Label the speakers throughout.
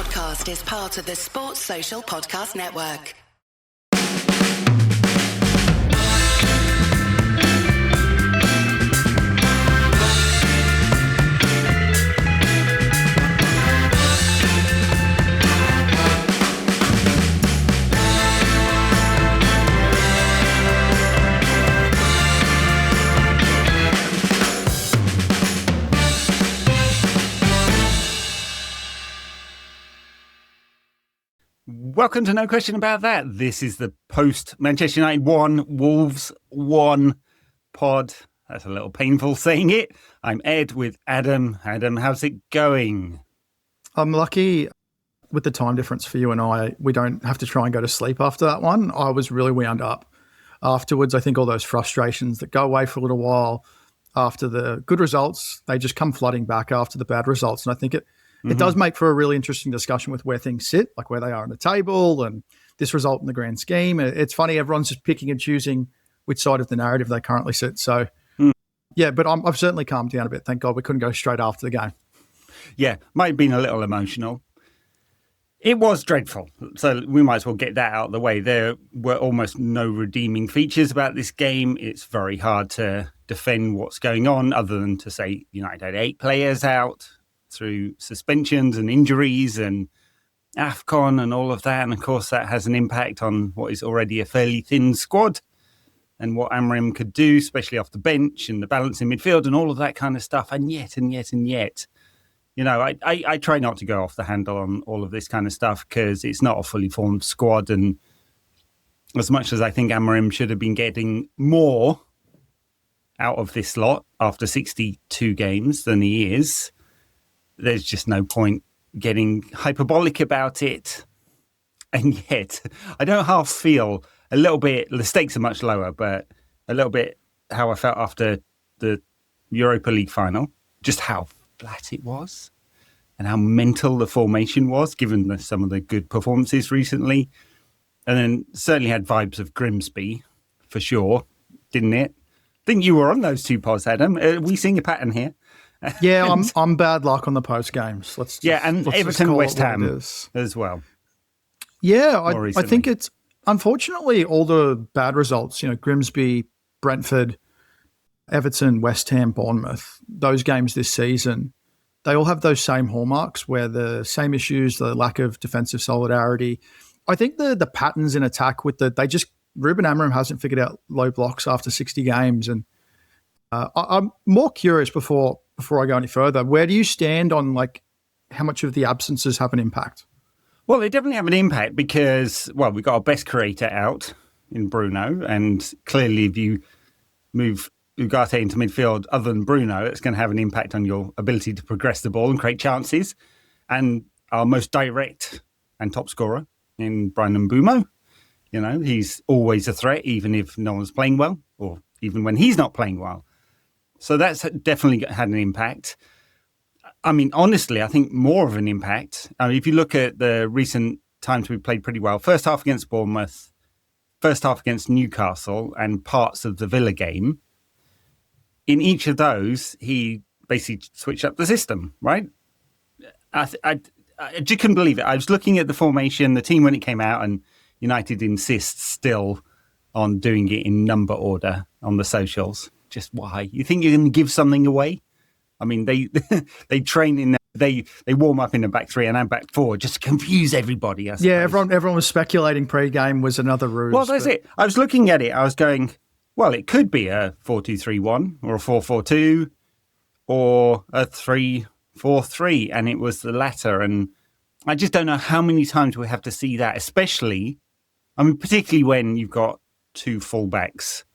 Speaker 1: podcast is part of the Sports Social Podcast Network.
Speaker 2: Welcome to No Question About That. This is the post-Manchester United 1, Wolves 1 pod. That's a little painful saying it. I'm Ed with Adam. Adam, how's it going?
Speaker 3: I'm lucky with the time difference for you and I. We don't have to try and go to sleep after that one. I was really wound up afterwards. I think all those frustrations that go away for a little while after the good results, they just come flooding back after the bad results. And I think it does make for a really interesting discussion with where things sit, like where they are on the table and this result in the grand scheme. It's funny, everyone's just picking and choosing which side of the narrative they currently sit. So, yeah, but I've certainly calmed down a bit. Thank God we couldn't go straight after the game.
Speaker 2: Yeah, might have been a little emotional. It was dreadful. So we might as well get that out of the way. There were almost no redeeming features about this game. It's very hard to defend what's going on other than to say United had 8 players out through suspensions and injuries and AFCON and all of that. And of course, that has an impact on what is already a fairly thin squad and what Amorim could do, especially off the bench and the balance in midfield and all of that kind of stuff. And yet, you know, I try not to go off the handle on all of this kind of stuff because it's not a fully formed squad. And as much as I think Amorim should have been getting more out of this lot after 62 games than he is, there's just no point getting hyperbolic about it. And yet, I don't half feel a little bit, the stakes are much lower, but a little bit how I felt after the Europa League final, just how flat it was and how mental the formation was, given some of the good performances recently. And then certainly had vibes of Grimsby, for sure, didn't it? I think you were on those 2 pods, Adam. Are we seeing a pattern here?
Speaker 3: Yeah, I'm bad luck on the post games.
Speaker 2: And Everton, West Ham as well.
Speaker 3: Yeah, I think it's unfortunately all the bad results. You know, Grimsby, Brentford, Everton, West Ham, Bournemouth. Those games this season, they all have those same hallmarks where the same issues, the lack of defensive solidarity. I think the patterns in attack Reuben Amorim hasn't figured out low blocks after 60 games, and I'm more curious before I go any further. Where do you stand on like how much of the absences have an impact?
Speaker 2: Well, they definitely have an impact because, we got our best creator out in Bruno, and clearly if you move Ugarte into midfield other than Bruno, it's going to have an impact on your ability to progress the ball and create chances. And our most direct and top scorer in Bryan Mbeumo, you know, he's always a threat, even if no one's playing well or even when he's not playing well. So that's definitely had an impact. I mean, honestly, I think more of an impact. I mean, if you look at the recent times we played pretty well, first half against Bournemouth, first half against Newcastle and parts of the Villa game, in each of those, he basically switched up the system, right? I just couldn't believe it. I was looking at the formation, the team when it came out, and United insists still on doing it in number order on the socials. Just why? You think you're going to give something away? I mean, they train in, they warm up in the back 3 and then back 4 just to confuse everybody. I suppose.
Speaker 3: Yeah, everyone was speculating pre-game was another ruse.
Speaker 2: Well, that's it. I was looking at it. I was going, well, it could be a 4-2-3-1 or a 4-4-2 or a 3-4-3, and it was the latter. And I just don't know how many times we have to see that, especially, I mean, particularly when you've got 2 fullbacks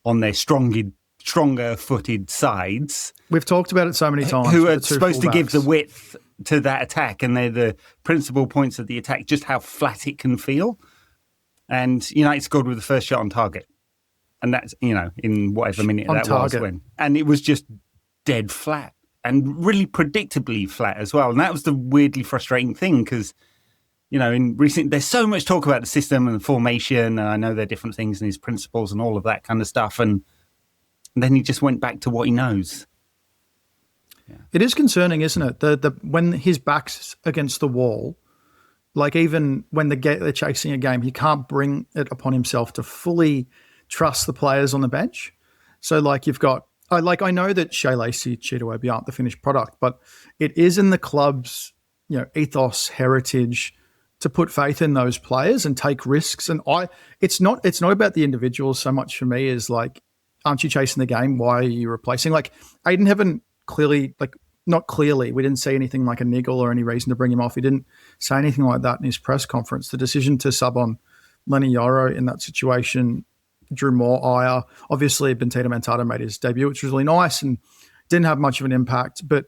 Speaker 2: on their stronger-footed sides.
Speaker 3: We've talked about it so many times.
Speaker 2: Who are supposed to give the width to that attack, and they're the principal points of the attack, just how flat it can feel. And United scored with the first shot on target. And that's, you know, in whatever minute that was when. And it was just dead flat and really predictably flat as well. And that was the weirdly frustrating thing because, you know, there's so much talk about the system and the formation, and I know there are different things in his principles and all of that kind of stuff. And then he just went back to what he knows.
Speaker 3: Yeah. It is concerning, isn't it? When his back's against the wall, Like even when they're chasing a game, he can't bring it upon himself to fully trust the players on the bench. So like you've got, I know that Shea Lacey, Chidobe aren't the finished product, but it is in the club's ethos, heritage to put faith in those players and take risks. And it's not about the individuals so much for me as like, aren't you chasing the game? Why are you replacing? Like Aiden haven't clearly, like not clearly, we didn't see anything like a niggle or any reason to bring him off. He didn't say anything like that in his press conference. The decision to sub on Lenny Yoro in that situation drew more ire. Obviously, Bentito Mantado made his debut, which was really nice and didn't have much of an impact. But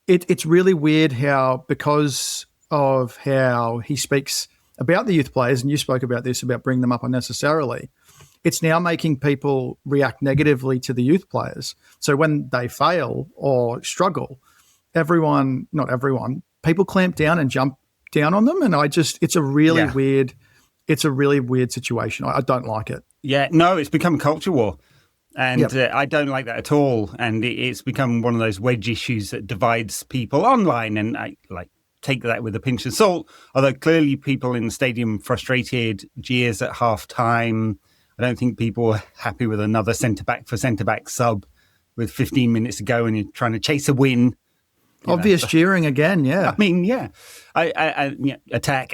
Speaker 3: it's really weird how, because of how he speaks about the youth players, and you spoke about this, about bringing them up unnecessarily, it's now making people react negatively to the youth players. So when they fail or struggle, not everyone, people clamp down and jump down on them. And it's a really weird situation. I don't like it.
Speaker 2: Yeah, no, it's become a culture war. And I don't like that at all. And it's become one of those wedge issues that divides people online. And I take that with a pinch of salt. Although clearly people in the stadium frustrated, jeers at half time. I don't think people were happy with another centre-back for centre-back sub with 15 minutes to go and you're trying to chase a win.
Speaker 3: Obvious cheering again, yeah.
Speaker 2: I mean, yeah. Attack.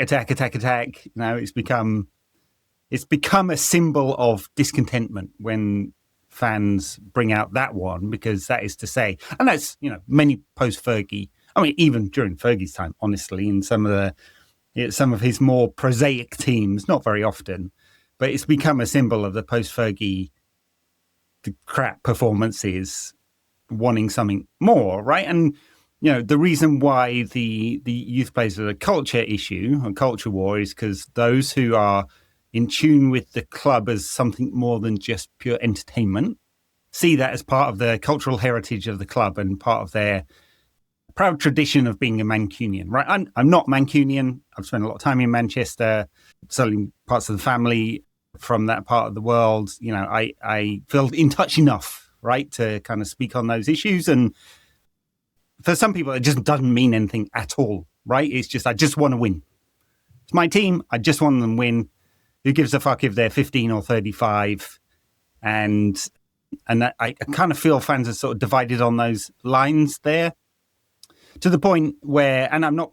Speaker 2: It's become a symbol of discontentment when fans bring out that one, because that is to say, and that's, many post-Fergie, I mean, even during Fergie's time, honestly, in some of his more prosaic teams, not very often, but it's become a symbol of the post-Fergie crap performances wanting something more, right? And, the reason why the youth players are a culture issue, a culture war, is because those who are in tune with the club as something more than just pure entertainment see that as part of the cultural heritage of the club and part of their proud tradition of being a Mancunian, right? I'm not Mancunian. I've spent a lot of time in Manchester, certainly parts of the family from that part of the world. I feel in touch enough, right, to kind of speak on those issues. And for some people, it just doesn't mean anything at all, right? It's just, I just want to win. It's my team. I just want them to win. Who gives a fuck if they're 15 or 35? And that I kind of feel fans are sort of divided on those lines there, to the point where, and I'm not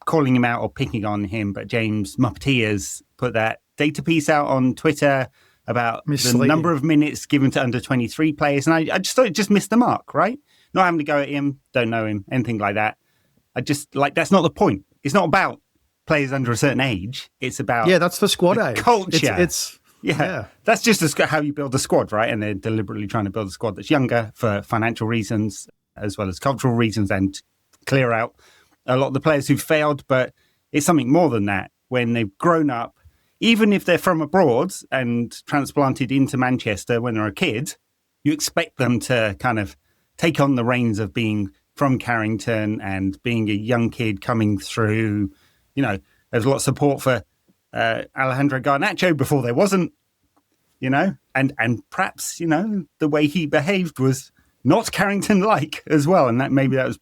Speaker 2: calling him out or picking on him, but James Muppeteers put that data piece out on Twitter about the number of minutes given to under 23 players. And I just thought it just missed the mark, right? Not having to go at him, don't know him, anything like that. I just, that's not the point. It's not about players under a certain age. It's about
Speaker 3: that's the squad age.
Speaker 2: Culture.
Speaker 3: It's
Speaker 2: That's just how you build a squad, right? And they're deliberately trying to build a squad that's younger for financial reasons as well as cultural reasons, and clear out a lot of the players who've failed. But it's something more than that. When they've grown up, even if they're from abroad and transplanted into Manchester when they're a kid, you expect them to kind of take on the reins of being from Carrington and being a young kid coming through. There's a lot of support for Alejandro Garnacho before there wasn't, and perhaps, the way he behaved was not Carrington-like as well. And that was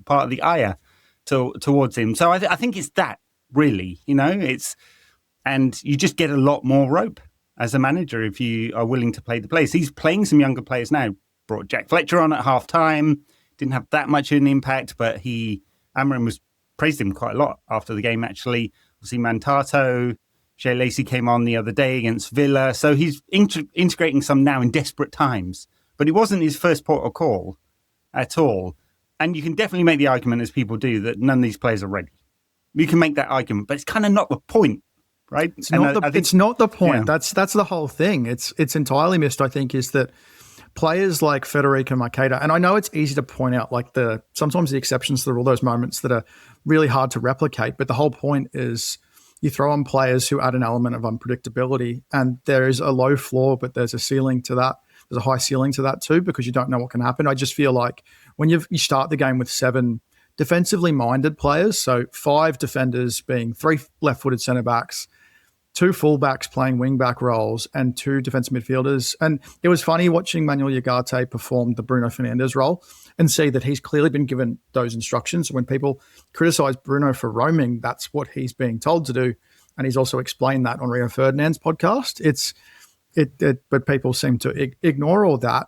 Speaker 2: part of the ire towards him. So I think it's that, really, and you just get a lot more rope as a manager if you are willing to play the players. He's playing some younger players now. Brought Jack Fletcher on at half-time. Didn't have that much of an impact, but Amorim praised him quite a lot after the game, actually. Obviously, Mantato, Shea Lacey came on the other day against Villa. So he's integrating some now in desperate times. But it wasn't his first port of call at all. And you can definitely make the argument, as people do, that none of these players are ready. You can make that argument, but it's kind of not the point, right?
Speaker 3: It's not the point. Yeah. That's the whole thing. It's entirely missed, I think, is that players like Federico Maqueda, and I know it's easy to point out sometimes the exceptions to the rule, those moments that are really hard to replicate, but the whole point is you throw on players who add an element of unpredictability, and there is a low floor, but there's a ceiling to that. There's a high ceiling to that too, because you don't know what can happen. I just feel like when you start the game with 7 defensively minded players, so 5 defenders being 3 left-footed centre-backs, two fullbacks playing wing-back roles and two defensive midfielders. And it was funny watching Manuel Ugarte perform the Bruno Fernandes role and see that he's clearly been given those instructions. When people criticise Bruno for roaming, that's what he's being told to do. And he's also explained that on Rio Ferdinand's podcast. But people seem to ignore all that.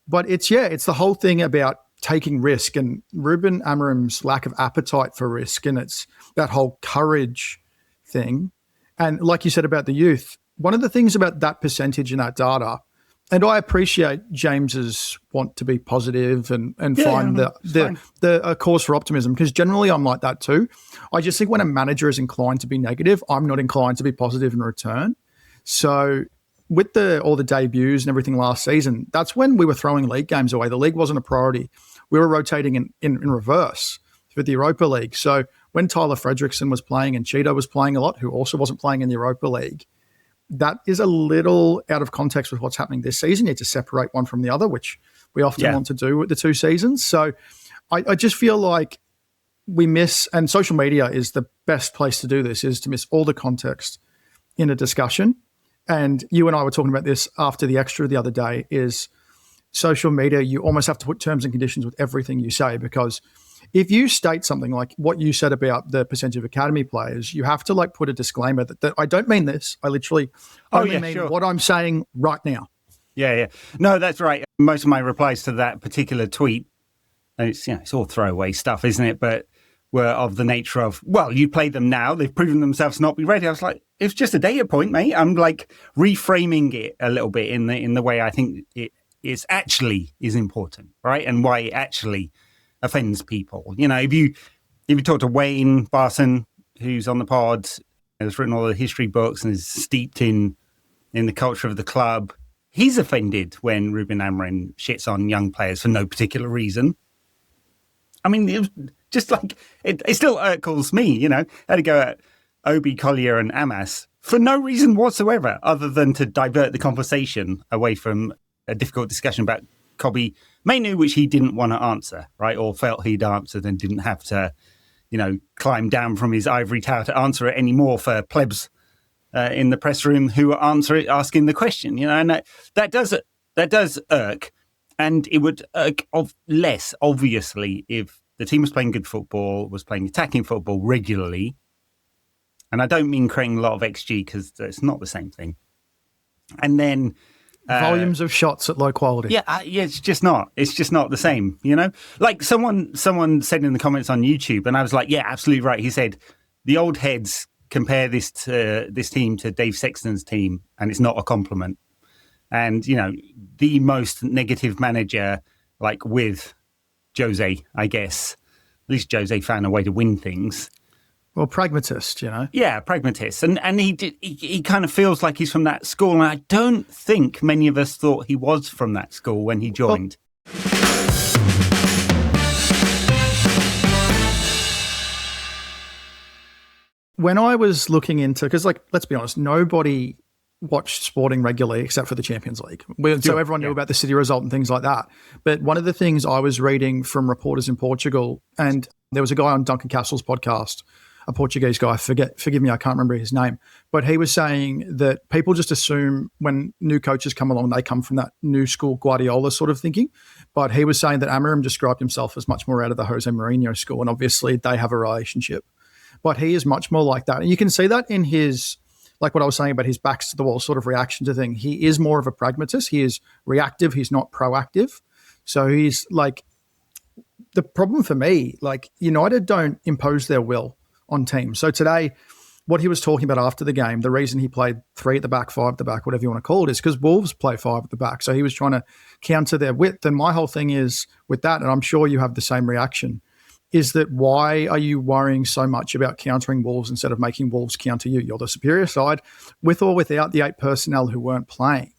Speaker 3: But it's the whole thing about taking risk and Reuben Amorim's lack of appetite for risk, and it's that whole courage thing. And like you said about the youth, one of the things about that percentage in that data, and I appreciate James's want to be positive and find a cause for optimism, because generally I'm like that too. I just think when a manager is inclined to be negative, I'm not inclined to be positive in return. So with all the debuts and everything last season, that's when we were throwing league games away. The league wasn't a priority. We were rotating in reverse for the Europa League. So when Tyler Fredrickson was playing and Cheeto was playing a lot, who also wasn't playing in the Europa League, that is a little out of context with what's happening this season. You need to separate one from the other, which we often want to do with the two seasons. So I just feel like we miss, and social media is the best place to do this, is to miss all the context in a discussion. And you and I were talking about this after the extra the other day, is social media, you almost have to put terms and conditions with everything you say, because if you state something like what you said about the percentage of academy players, you have to like put a disclaimer that I don't mean this. I literally only mean what I'm saying right now.
Speaker 2: Yeah. No, that's right. Most of my replies to that particular tweet, and it's all throwaway stuff, isn't it? But were of the nature of, well, you played them now, they've proven themselves to not be ready. I was like, it's just a data point, mate. I'm like reframing it a little bit in the way I think it is important, right? And why it actually offends people. You know, if you talk to Wayne Barson, who's on the pod, has written all the history books and is steeped in the culture of the club, he's offended when Reuben Amorim shits on young players for no particular reason. I mean, it was just like, it still irkles me, you know. I had to go at Obi, Collier and Amas for no reason whatsoever, other than to divert the conversation away from a difficult discussion about Kobbie Mainoo, which he didn't want to answer, right? Or felt he'd answered and didn't have to, climb down from his ivory tower to answer it anymore for plebs in the press room who are asking the question, and that does irk. And it would irk less, obviously, if the team was playing good football, was playing attacking football regularly. And I don't mean creating a lot of XG, because it's not the same thing. And then
Speaker 3: volumes of shots at low quality.
Speaker 2: Yeah, it's just not. It's just not the same, Like someone said in the comments on YouTube, and I was like, yeah, absolutely right. He said, the old heads compare this team to Dave Sexton's team, and it's not a compliment. And, the most negative manager, like with Jose, I guess. At least Jose found a way to win things.
Speaker 3: Well, pragmatist,
Speaker 2: Yeah, pragmatist. And he kind of feels like he's from that school. And I don't think many of us thought he was from that school when he joined.
Speaker 3: When I was looking into, because let's be honest, nobody watched sporting regularly except for the Champions League. So everyone knew about the City result and things like that. But one of the things I was reading from reporters in Portugal, and there was a guy on Duncan Castle's podcast, a Portuguese guy, forgive me, I can't remember his name, but he was saying that people just assume when new coaches come along, they come from that new school Guardiola sort of thinking. But he was saying that Amorim described himself as much more out of the Jose Mourinho school, and obviously they have a relationship. But he is much more like that. And you can see that in his, like what I was saying about his backs to the wall sort of reaction to things. He is more of a pragmatist. He is reactive. He's not proactive. So he's like, the problem for me, like United don't impose their will on teams. So today, what he was talking about after the game, the reason he played 3 at the back, 5 at the back, whatever you want to call it, is because Wolves play 5 at the back. So he was trying to counter their width. And my whole thing is with that, and I'm sure you have the same reaction, is that why are you worrying so much about countering Wolves instead of making Wolves counter you? You're the superior side, with or without the 8 personnel who weren't playing.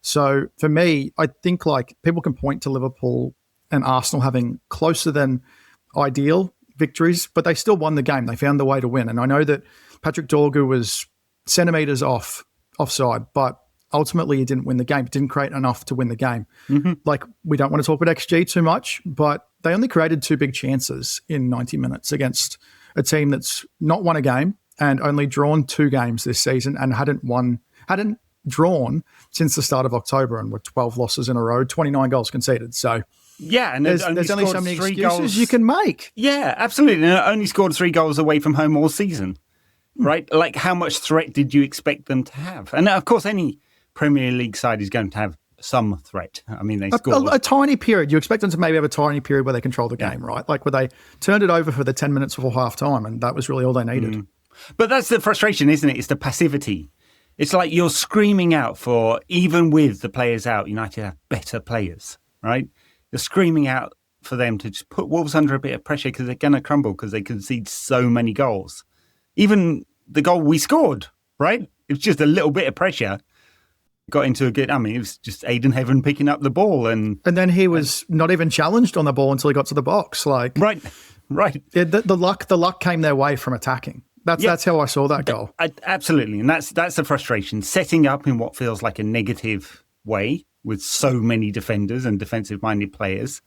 Speaker 3: So for me, I think like people can point to Liverpool and Arsenal having closer than ideal victories, but they still won the game. They found the way to win. And I know that Patrick Dorgu was centimetres offside, but ultimately he didn't win the game. It didn't create enough to win the game. Mm-hmm. Like, we don't want to talk about XG too much, but they only created 2 big chances in 90 minutes against a team that's not won a game and only drawn 2 games this season and hadn't drawn since the start of October, and were 12 losses in a row, 29 goals conceded. So
Speaker 2: yeah, and
Speaker 3: there's only so many excuses you can make.
Speaker 2: Yeah, absolutely. And only scored 3 goals away from home all season, right? Like, how much threat did you expect them to have? And of course, any Premier League side is going to have some threat. I mean, they scored
Speaker 3: a tiny period. You expect them to maybe have a tiny period where they control the game, right? Like where they turned it over for the 10 minutes before half time, and that was really all they needed.
Speaker 2: But that's the frustration, isn't it? It's the passivity. It's like you're screaming out for, even with the players out, United have better players, right? You're screaming out for them to just put Wolves under a bit of pressure because they're going to crumble because they concede so many goals. Even the goal we scored, right? It was just a little bit of pressure. Got into a good, it was just Aiden Heaven picking up the ball. And
Speaker 3: then he was not even challenged on the ball until he got to the box. Like
Speaker 2: Right.
Speaker 3: Yeah, the luck came their way from attacking. That's how I saw that goal.
Speaker 2: Absolutely. And that's the frustration. Setting up in what feels like a negative way with so many defenders and defensive-minded players,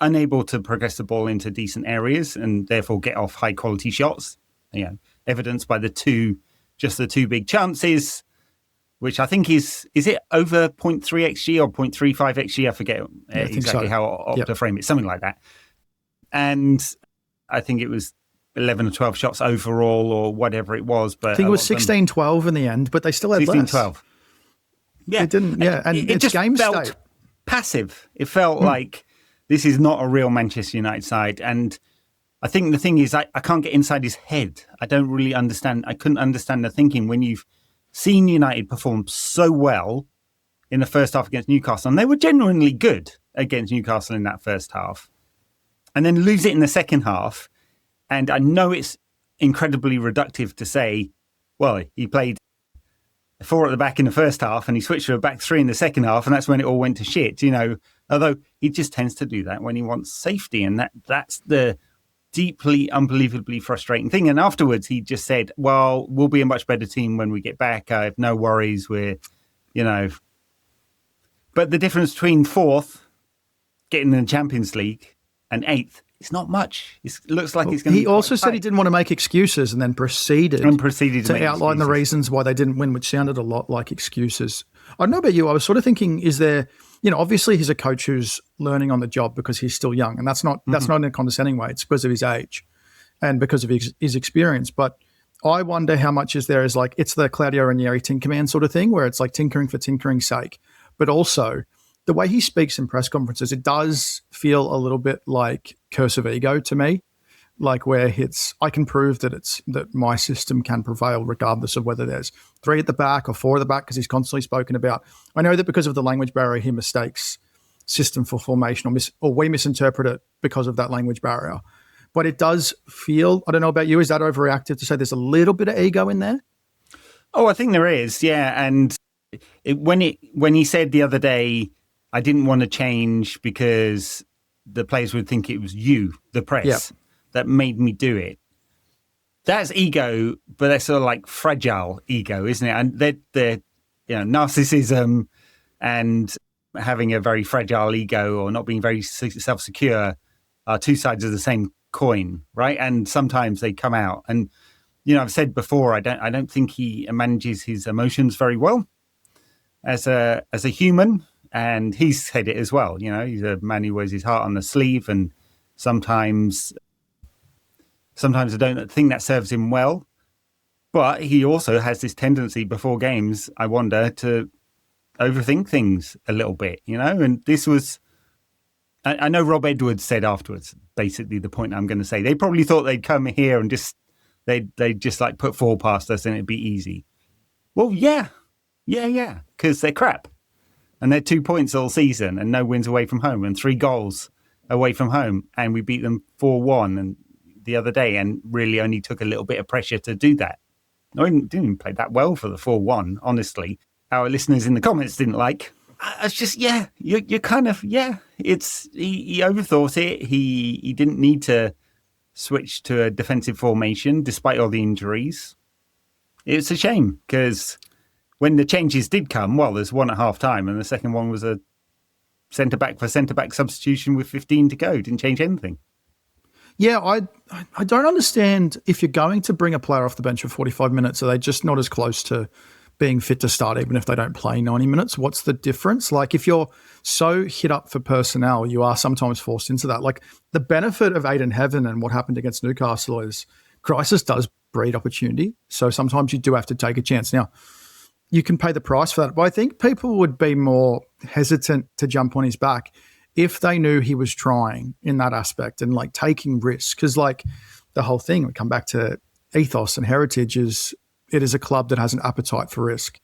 Speaker 2: unable to progress the ball into decent areas and therefore get off high-quality shots. Evidenced by the two big chances, which I think is it over 0.3 XG or 0.35 XG? I forget exactly how Opta frame it, something like that. And I think it was 11 or 12 shots overall or whatever it was. But
Speaker 3: I think it was 16-12 in the end, but they still had
Speaker 2: 16-12. Yeah.
Speaker 3: It didn't, and
Speaker 2: it just
Speaker 3: game
Speaker 2: felt
Speaker 3: state.
Speaker 2: passive. It felt like this is not a real Manchester United side. And I think the thing is I can't get inside his head. I don't really understand. I couldn't understand the thinking when you've seen United perform so well in the first half against Newcastle. And they were genuinely good against Newcastle in that first half. And then lose it in the second half. And I know it's incredibly reductive to say, well, he played 4 at the back in the first half and he switched to a back 3 in the second half, and that's when it all went to shit, although he just tends to do that when he wants safety. And that's the deeply, unbelievably frustrating thing. And afterwards, he just said, well, we'll be a much better team when we get back. I have no worries. But the difference between 4th, getting in the Champions League, and 8th, it's not much. It looks like it's going to be.
Speaker 3: He also said he didn't want to make excuses and then proceeded to outline the reasons why they didn't win, which sounded a lot like excuses. I don't know about you. I was sort of thinking, is there, obviously he's a coach who's learning on the job because he's still young, and that's not in a condescending way. It's because of his age and because of his experience. But I wonder how much is like, it's the Claudio Ranieri Tinkerman sort of thing, where it's like tinkering for tinkering's sake, but also the way he speaks in press conferences, it does feel a little bit like curse of ego to me, like where I can prove that my system can prevail regardless of whether there's 3 at the back or 4 at the back, because he's constantly spoken about. I know that because of the language barrier, he mistakes system for formation or we misinterpret it because of that language barrier. But it does feel, I don't know about you, is that overreactive to say there's a little bit of ego in there?
Speaker 2: Oh, I think there is, yeah. And when he said the other day, I didn't want to change because the players would think it was you, the press, that made me do it. That's ego, but that's sort of like fragile ego, isn't it? And they're narcissism and having a very fragile ego or not being very self-secure are 2 sides of the same coin, right? And sometimes they come out. And I've said before, I don't think he manages his emotions very well as a human. And he's said it as well. He's a man who wears his heart on the sleeve, and sometimes I don't think that serves him well. But he also has this tendency before games, I wonder, to overthink things a little bit, And this was, I know Rob Edwards said afterwards, basically the point I'm going to say, they probably thought they'd come here and they'd just like put 4 past us and it'd be easy. Well, yeah, because they're crap. And they're 2 points all season and no wins away from home and 3 goals away from home. And we beat them 4-1 and the other day, and really only took a little bit of pressure to do that. I didn't even play that well for the 4-1, honestly. Our listeners in the comments didn't like. It's just, you're kind of, he overthought it. He didn't need to switch to a defensive formation despite all the injuries. It's a shame because when the changes did come, well, there's one at half time, and the second one was a centre-back for centre-back substitution with 15 to go. Didn't change anything.
Speaker 3: Yeah, I don't understand if you're going to bring a player off the bench for 45 minutes, are they just not as close to being fit to start even if they don't play 90 minutes? What's the difference? Like if you're so hit up for personnel, you are sometimes forced into that. Like the benefit of Aiden Heaven and what happened against Newcastle is crisis does breed opportunity. So sometimes you do have to take a chance. Now, you can pay the price for that. But I think people would be more hesitant to jump on his back if they knew he was trying in that aspect and like taking risks. Because like the whole thing, we come back to ethos and heritage is it is a club that has an appetite for risk.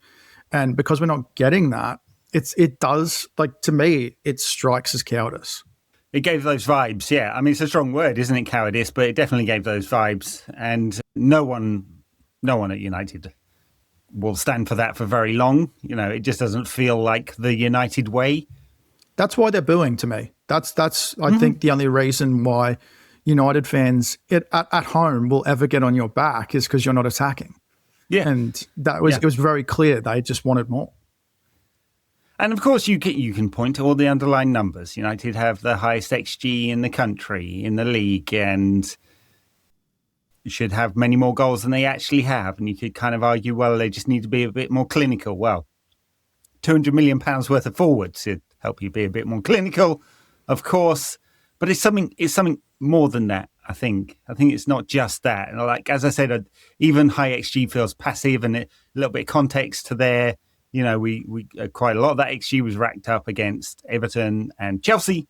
Speaker 3: And because we're not getting that, it does, like to me, it strikes as cowardice.
Speaker 2: It gave those vibes, yeah. I mean, it's a strong word, isn't it, cowardice? But it definitely gave those vibes. And no one at United will stand for that for very long. You know, it just doesn't feel like the United way.
Speaker 3: That's why they're booing to me. That's I think the only reason why United fans at home will ever get on your back is because you're not attacking.
Speaker 2: Yeah.
Speaker 3: And it was very clear they just wanted more.
Speaker 2: And of course, you can point to all the underlying numbers. United have the highest XG in the country, in the league, and should have many more goals than they actually have. And you could kind of argue, well, they just need to be a bit more clinical. Well, £200 million worth of forwards should help you be a bit more clinical, of course. But it's something more than that, I think. I think it's not just that. And like, as I said, even high XG feels passive, and a little bit of context to there. You know, we quite a lot of that XG was racked up against Everton and Chelsea.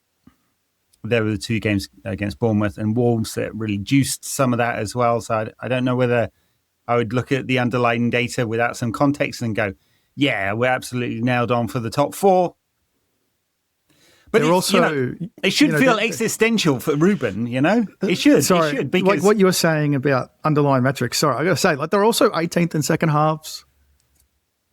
Speaker 2: There were the two games against Bournemouth and Wolves that really juiced some of that as well. So I don't know whether I would look at the underlying data without some context and go, yeah, we're absolutely nailed on for the top four. But it should feel existential for Reuben, It should.
Speaker 3: Sorry,
Speaker 2: it should, because
Speaker 3: like what you were saying about underlying metrics. Sorry, I got to say, like they're also 18th in second halves.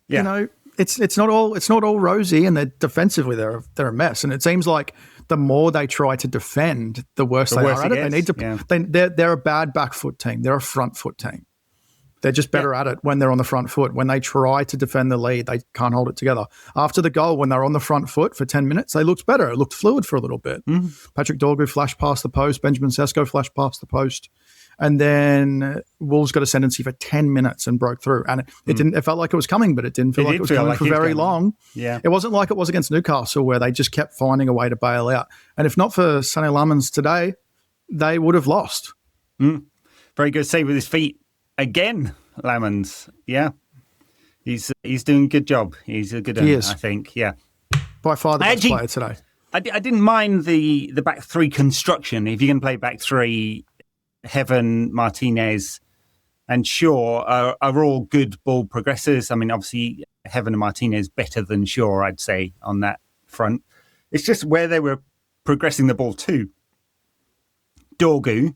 Speaker 2: Yeah.
Speaker 3: It's not all rosy, and they're defensively they're a mess. And it seems like the more they try to defend, the worse they are at it. They need to. They're a bad back foot team. They're a front foot team. They're just better at it when they're on the front foot. When they try to defend the lead, they can't hold it together. After the goal, when they're on the front foot for 10 minutes, they looked better. It looked fluid for a little bit. Mm-hmm. Patrick Dorgu flashed past the post. Benjamin Sesko flashed past the post. And then Wolves got ascendancy for 10 minutes and broke through. And it didn't. It felt like it was coming, but it didn't feel like it was coming for very long.
Speaker 2: Yeah.
Speaker 3: It wasn't like it was against Newcastle, where they just kept finding a way to bail out. And if not for Sonny Lamans today, they would have lost.
Speaker 2: Very good save with his feet again, Lamans. Yeah. He's doing a good job. He's a good one, I think. Yeah.
Speaker 3: By far the best player today.
Speaker 2: I didn't mind the back three construction. If you're going to play back three, Heaven, Martinez, and Shaw are all good ball progressors. I mean, obviously, Heaven and Martinez better than Shaw, I'd say, on that front. It's just where they were progressing the ball to. Dorgu,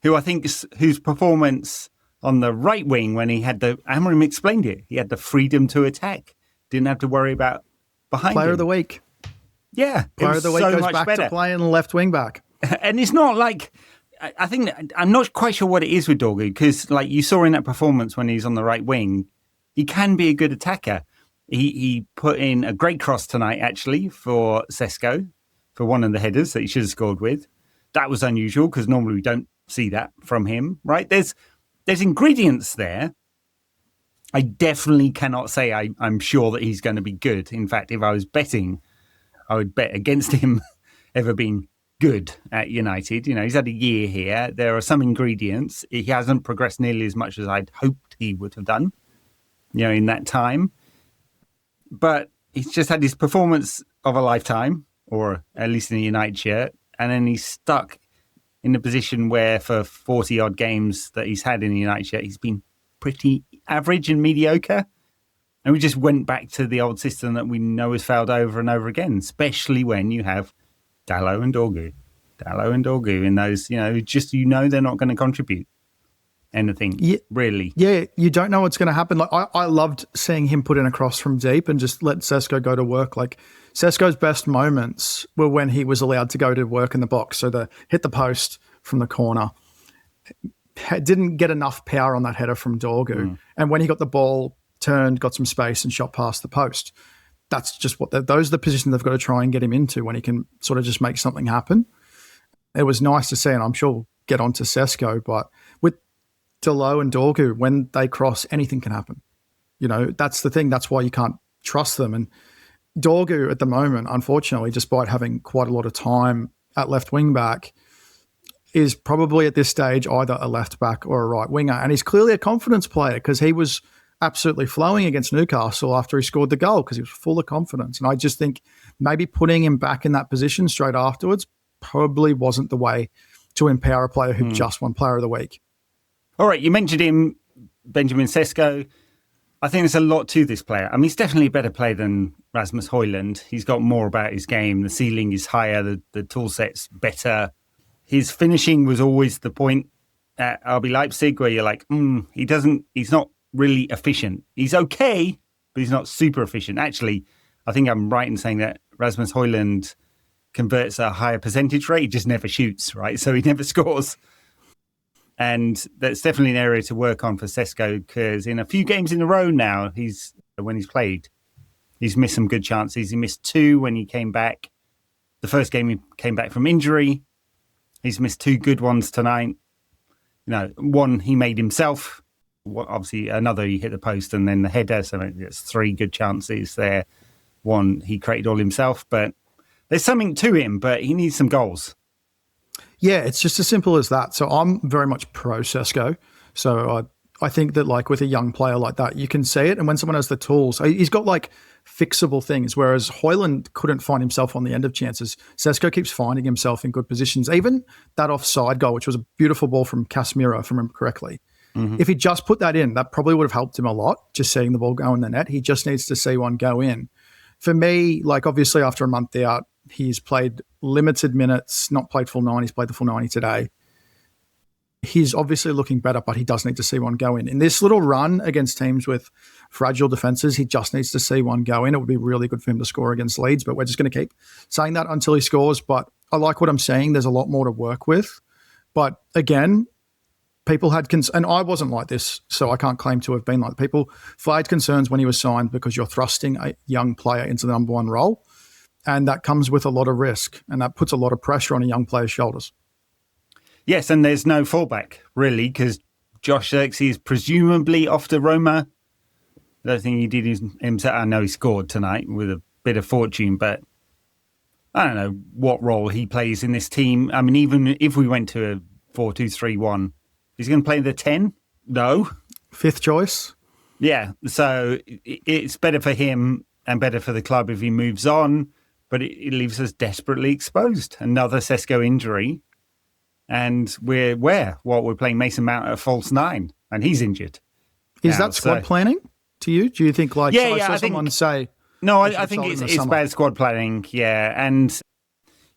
Speaker 2: who I think whose performance on the right wing when he had Amorim explained it. He had the freedom to attack. Didn't have to worry about behind
Speaker 3: Player
Speaker 2: him.
Speaker 3: of the week.
Speaker 2: Yeah.
Speaker 3: Player of the week goes back to playing left wing back.
Speaker 2: And it's not like, I think, I'm not quite sure what it is with Dorgu, because like you saw in that performance when he's on the right wing, he can be a good attacker. He put in a great cross tonight, actually, for Sesko, for one of the headers that he should have scored with. That was unusual, because normally we don't see that from him, right? There's ingredients there. I definitely cannot say I'm sure that he's going to be good. In fact, if I was betting, I would bet against him ever being good at United. He's had a year here. There are some ingredients. He hasn't progressed nearly as much as I'd hoped he would have done, in that time. But he's just had his performance of a lifetime, or at least in a United shirt. And then he's stuck in a position where for 40-odd games that he's had in the United shirt, he's been pretty average and mediocre. And we just went back to the old system that we know has failed over and over again, especially when you have Dalot and Dorgu in those, they're not going to contribute anything, really.
Speaker 3: Yeah, you don't know what's going to happen. Like I loved seeing him put in a cross from deep and just let Sesko go to work. Like Sesko's best moments were when he was allowed to go to work in the box. So hit the post from the corner. Didn't get enough power on that header from Dorgu. And when he got the ball turned, got some space and shot past the post, that's just those are the positions they've got to try and get him into when he can sort of just make something happen. It was nice to see, and I'm sure we'll get onto Sesko, but with Delo and Dorgu, when they cross, anything can happen. That's the thing. That's why you can't trust them. And Dorgu at the moment, unfortunately, despite having quite a lot of time at left wing back, is probably at this stage either a left back or a right winger. And he's clearly a confidence player because he was absolutely flowing against Newcastle after he scored the goal because he was full of confidence. And I just think maybe putting him back in that position straight afterwards probably wasn't the way to empower a player who just won Player of the Week.
Speaker 2: All right, you mentioned him, Benjamin Sesko. I think there's a lot to this player. I mean, he's definitely a better player than Rasmus Højlund. He's got more about his game. The ceiling is higher. The tool set's better. His finishing was always the point at RB Leipzig where you're like, he's not really efficient. He's okay, but he's not super efficient. Actually, I think I'm right in saying that Rasmus Højlund converts a higher percentage rate. He just never shoots, right? So he never scores. And that's definitely an area to work on for Sesko because in a few games in a row now, when he's played, he's missed some good chances. He missed 2 when he came back. The first game he came back from injury. He's missed 2 good ones tonight. One he made himself. Obviously, another he hit the post and then the header. So it's 3 good chances there. One he created all himself. But there's something to him, but he needs some goals.
Speaker 3: Yeah, it's just as simple as that. So I'm very much pro Sesko. So I think that like with a young player like that, you can see it. And when someone has the tools, he's got like fixable things, whereas Højlund couldn't find himself on the end of chances. Sesko keeps finding himself in good positions. Even that offside goal, which was a beautiful ball from Casemiro, if I remember correctly. Mm-hmm. If he just put that in, that probably would have helped him a lot, just seeing the ball go in the net. He just needs to see one go in. For me, like obviously after a month out, he's played limited minutes, not played full 90. He's played the full 90 today. He's obviously looking better, but he does need to see one go in. In this little run against teams with fragile defences, he just needs to see one go in. It would be really good for him to score against Leeds, but we're just going to keep saying that until he scores. But I like what I'm saying. There's a lot more to work with. But again, people had and I wasn't like this, so I can't claim to have been like people flagged concerns when he was signed because you're thrusting a young player into the number 1 role. And that comes with a lot of risk, and that puts a lot of pressure on a young player's shoulders.
Speaker 2: Yes, and there's no fallback, really, because Josh Xerxes is presumably off to Roma. I don't think he did himself. I know he scored tonight with a bit of fortune, but I don't know what role he plays in this team. I mean, even if we went to a 4-2-3-1, is he going to play the 10? No.
Speaker 3: 5th choice?
Speaker 2: Yeah, so it's better for him and better for the club if he moves on. But it leaves us desperately exposed. Another Sesko injury. And we're playing Mason Mount at a false 9, and he's injured.
Speaker 3: Is that squad planning to you? Do you think I saw someone say...
Speaker 2: No, I think it's bad squad planning, yeah. And,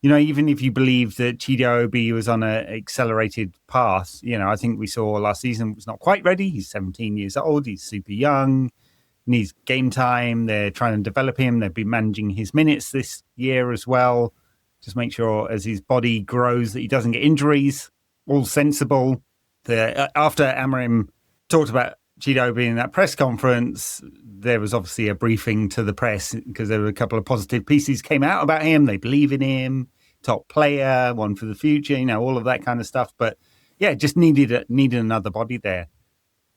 Speaker 2: even if you believe that Chido Obi was on an accelerated path, I think we saw last season was not quite ready. He's 17 years old. He's super young. Needs game time. They're trying to develop him. They've been managing his minutes this year as well. Just make sure as his body grows that he doesn't get injuries. All sensible. After Amorim talked about Chido being in that press conference, there was obviously a briefing to the press because there were a couple of positive pieces came out about him. They believe in him. Top player, one for the future, all of that kind of stuff. But yeah, just needed another body there.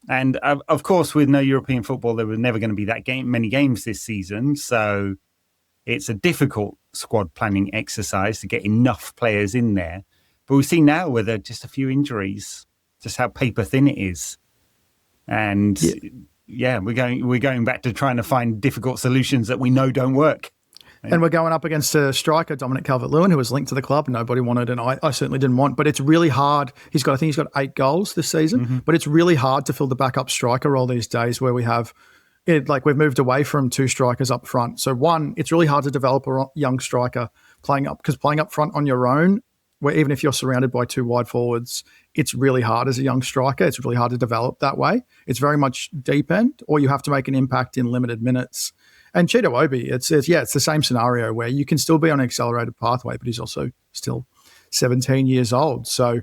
Speaker 2: And of course, with no European football, there were never going to be many games this season. So it's a difficult squad planning exercise to get enough players in there. But we see now with just a few injuries, just how paper thin it is. And we're going back to trying to find difficult solutions that we know don't work.
Speaker 3: And we're going up against a striker, Dominic Calvert-Lewin, who was linked to the club. Nobody wanted, and I certainly didn't want. But it's really hard. I think he's got 8 goals this season. Mm-hmm. But it's really hard to fill the backup striker role these days, where we have we've moved away from 2 strikers up front. So one, it's really hard to develop a young striker playing up front on your own, where even if you're surrounded by 2 wide forwards, it's really hard as a young striker. It's really hard to develop that way. It's very much deep end, or you have to make an impact in limited minutes. And Chido Obi, it's the same scenario where you can still be on an accelerated pathway, but he's also still 17 years old. So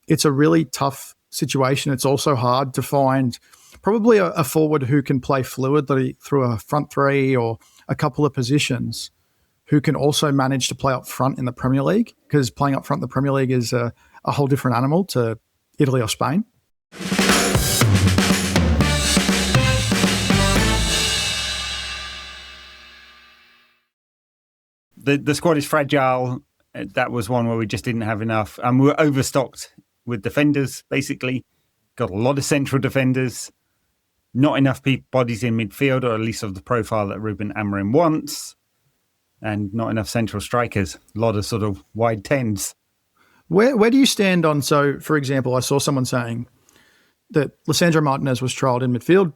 Speaker 3: it's a really tough situation. It's also hard to find probably a forward who can play fluidly through a front 3 or a couple of positions, who can also manage to play up front in the Premier League, because playing up front in the Premier League is a a whole different animal to Italy or Spain.
Speaker 2: The squad is fragile. That was one where we just didn't have enough. And we were overstocked with defenders, basically. Got a lot of central defenders. Not enough bodies in midfield, or at least of the profile that Reuben Amorim wants. And not enough central strikers. A lot of sort of wide tens.
Speaker 3: Where do you stand on, so, for example, I saw someone saying that Lisandro Martinez was trialled in midfield,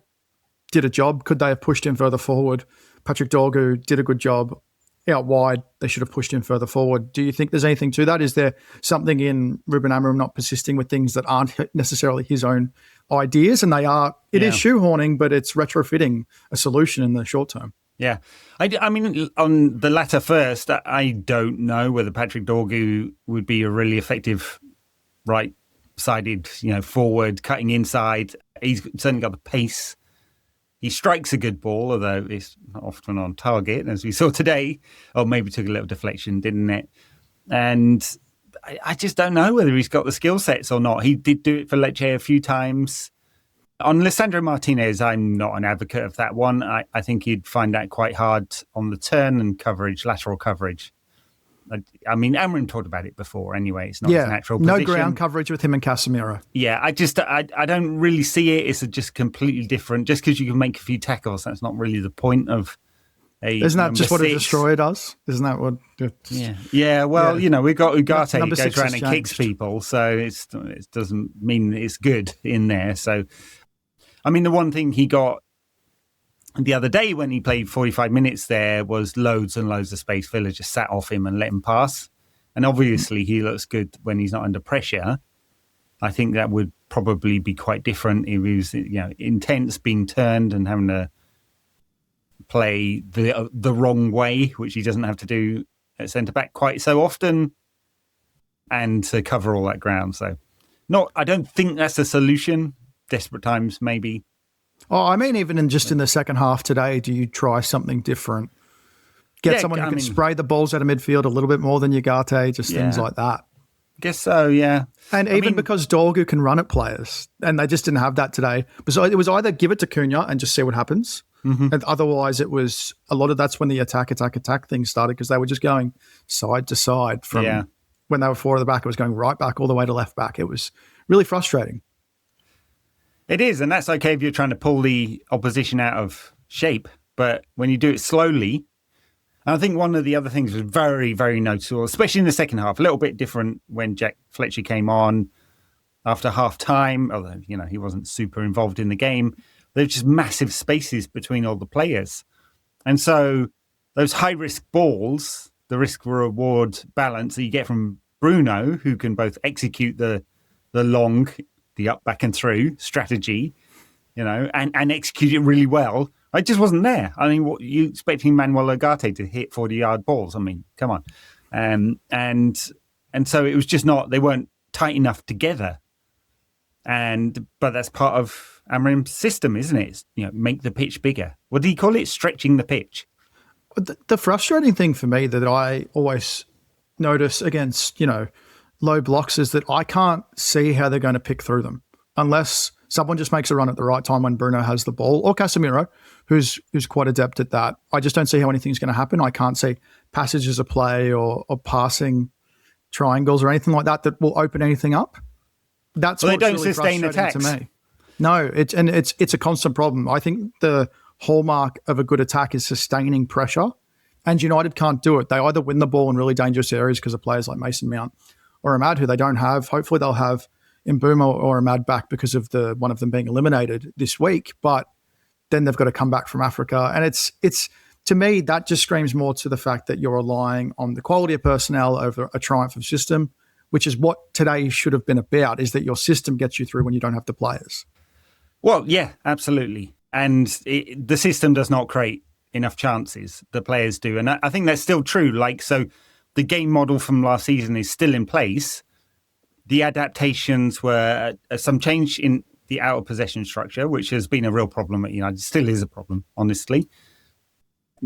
Speaker 3: did a job. Could they have pushed him further forward? Patrick Dorgu did a good job. Out wide, they should have pushed him further forward. Do you think there's anything to that? Is there something in Reuben Amorim not persisting with things that aren't necessarily his own ideas? And they are, it is shoehorning, but it's retrofitting a solution in the short term.
Speaker 2: Yeah. I mean, on the latter first, I don't know whether Patrick Dorgu would be a really effective right-sided, forward, cutting inside. He's certainly got the pace. He strikes a good ball, although it's not often on target, as we saw today. Or maybe took a little deflection, didn't it? And I just don't know whether he's got the skill sets or not. He did do it for Lecce a few times. On Lisandro Martinez, I'm not an advocate of that one. I think you'd find that quite hard on the turn and coverage, lateral coverage. I mean, Amorim talked about it before anyway. It's not his natural position.
Speaker 3: No ground coverage with him and Casemiro.
Speaker 2: Yeah, I don't really see it. It's just completely different. Just because you can make a few tackles, that's not really the point of a
Speaker 3: Isn't that just
Speaker 2: 6.
Speaker 3: what a destroyer does? Isn't that what...
Speaker 2: Yeah, well, we've got Ugarte who goes around and
Speaker 3: changed.
Speaker 2: kicks people, so it doesn't mean it's good in there. So, I mean, the one thing he got the other day when he played 45 minutes there was loads and loads of space. Villa just sat off him and let him pass. And obviously he looks good when he's not under pressure. I think that would probably be quite different if he was intense, being turned and having to play the wrong way, which he doesn't have to do at centre-back quite so often, and to cover all that ground. So I don't think that's a solution. Desperate times, maybe.
Speaker 3: Oh, I mean, even in the second half today, do you try something different? Get someone who can spray the balls out of midfield a little bit more than Ugarte, things like that.
Speaker 2: Guess so, yeah.
Speaker 3: And because Dorgu can run at players, and they just didn't have that today. So it was either give it to Cunha and just see what happens, and otherwise it was a lot of that's when the attack thing started, because they were just going side to side from when they were 4 at the back. It was going right back all the way to left back. It was really frustrating.
Speaker 2: It is, and that's okay if you're trying to pull the opposition out of shape. But when you do it slowly, and I think one of the other things was very, very noticeable, especially in the second half, a little bit different when Jack Fletcher came on after half time, although, he wasn't super involved in the game. There were just massive spaces between all the players. And so those high-risk balls, the risk-reward balance that you get from Bruno, who can both execute the long, the up, back and through strategy, and execute it really well. It just wasn't there. I mean, what you expecting Manuel Ugarte to hit 40-yard balls? I mean, come on. And so it was just not, they weren't tight enough together. But that's part of Amorim's system, isn't it? It's, make the pitch bigger. What do you call it? Stretching the pitch.
Speaker 3: The frustrating thing for me that I always notice against, low blocks is that I can't see how they're going to pick through them unless someone just makes a run at the right time when Bruno has the ball, or Casemiro, who's quite adept at that. I just don't see how anything's going to happen. I can't see passages of play or passing triangles or anything like that will open anything up. That's
Speaker 2: well,
Speaker 3: what's
Speaker 2: they don't
Speaker 3: really
Speaker 2: sustain attacks
Speaker 3: to me. No, it's a constant problem. I think the hallmark of a good attack is sustaining pressure, and United can't do it. They either win the ball in really dangerous areas because of players like Mason Mount or Ahmad, who they don't have. Hopefully they'll have Mbeumo or Ahmad back because of one of them being eliminated this week. But then they've got to come back from Africa. And it's to me, that just screams more to the fact that you're relying on the quality of personnel over a triumph of system, which is what today should have been about, is that your system gets you through when you don't have the players.
Speaker 2: Well, yeah, absolutely. And the system does not create enough chances. The players do. And I think that's still true. So the game model from last season is still in place. The adaptations were some change in the out of possession structure, which has been a real problem at United. Still is a problem, honestly.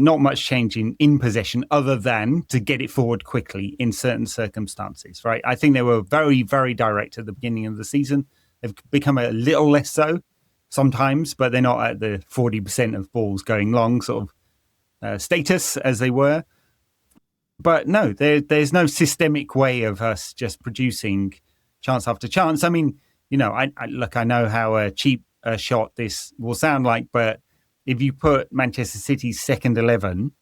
Speaker 2: not much change in possession other than to get it forward quickly in certain circumstances, right? I think they were very, very direct at the beginning of the season. They've become a little less so sometimes, but they're not at the 40% of balls going long sort of status as they were. But no, there's no systemic way of us just producing chance after chance. I mean, I know how a cheap shot this will sound like, but if you put Manchester City's second 11,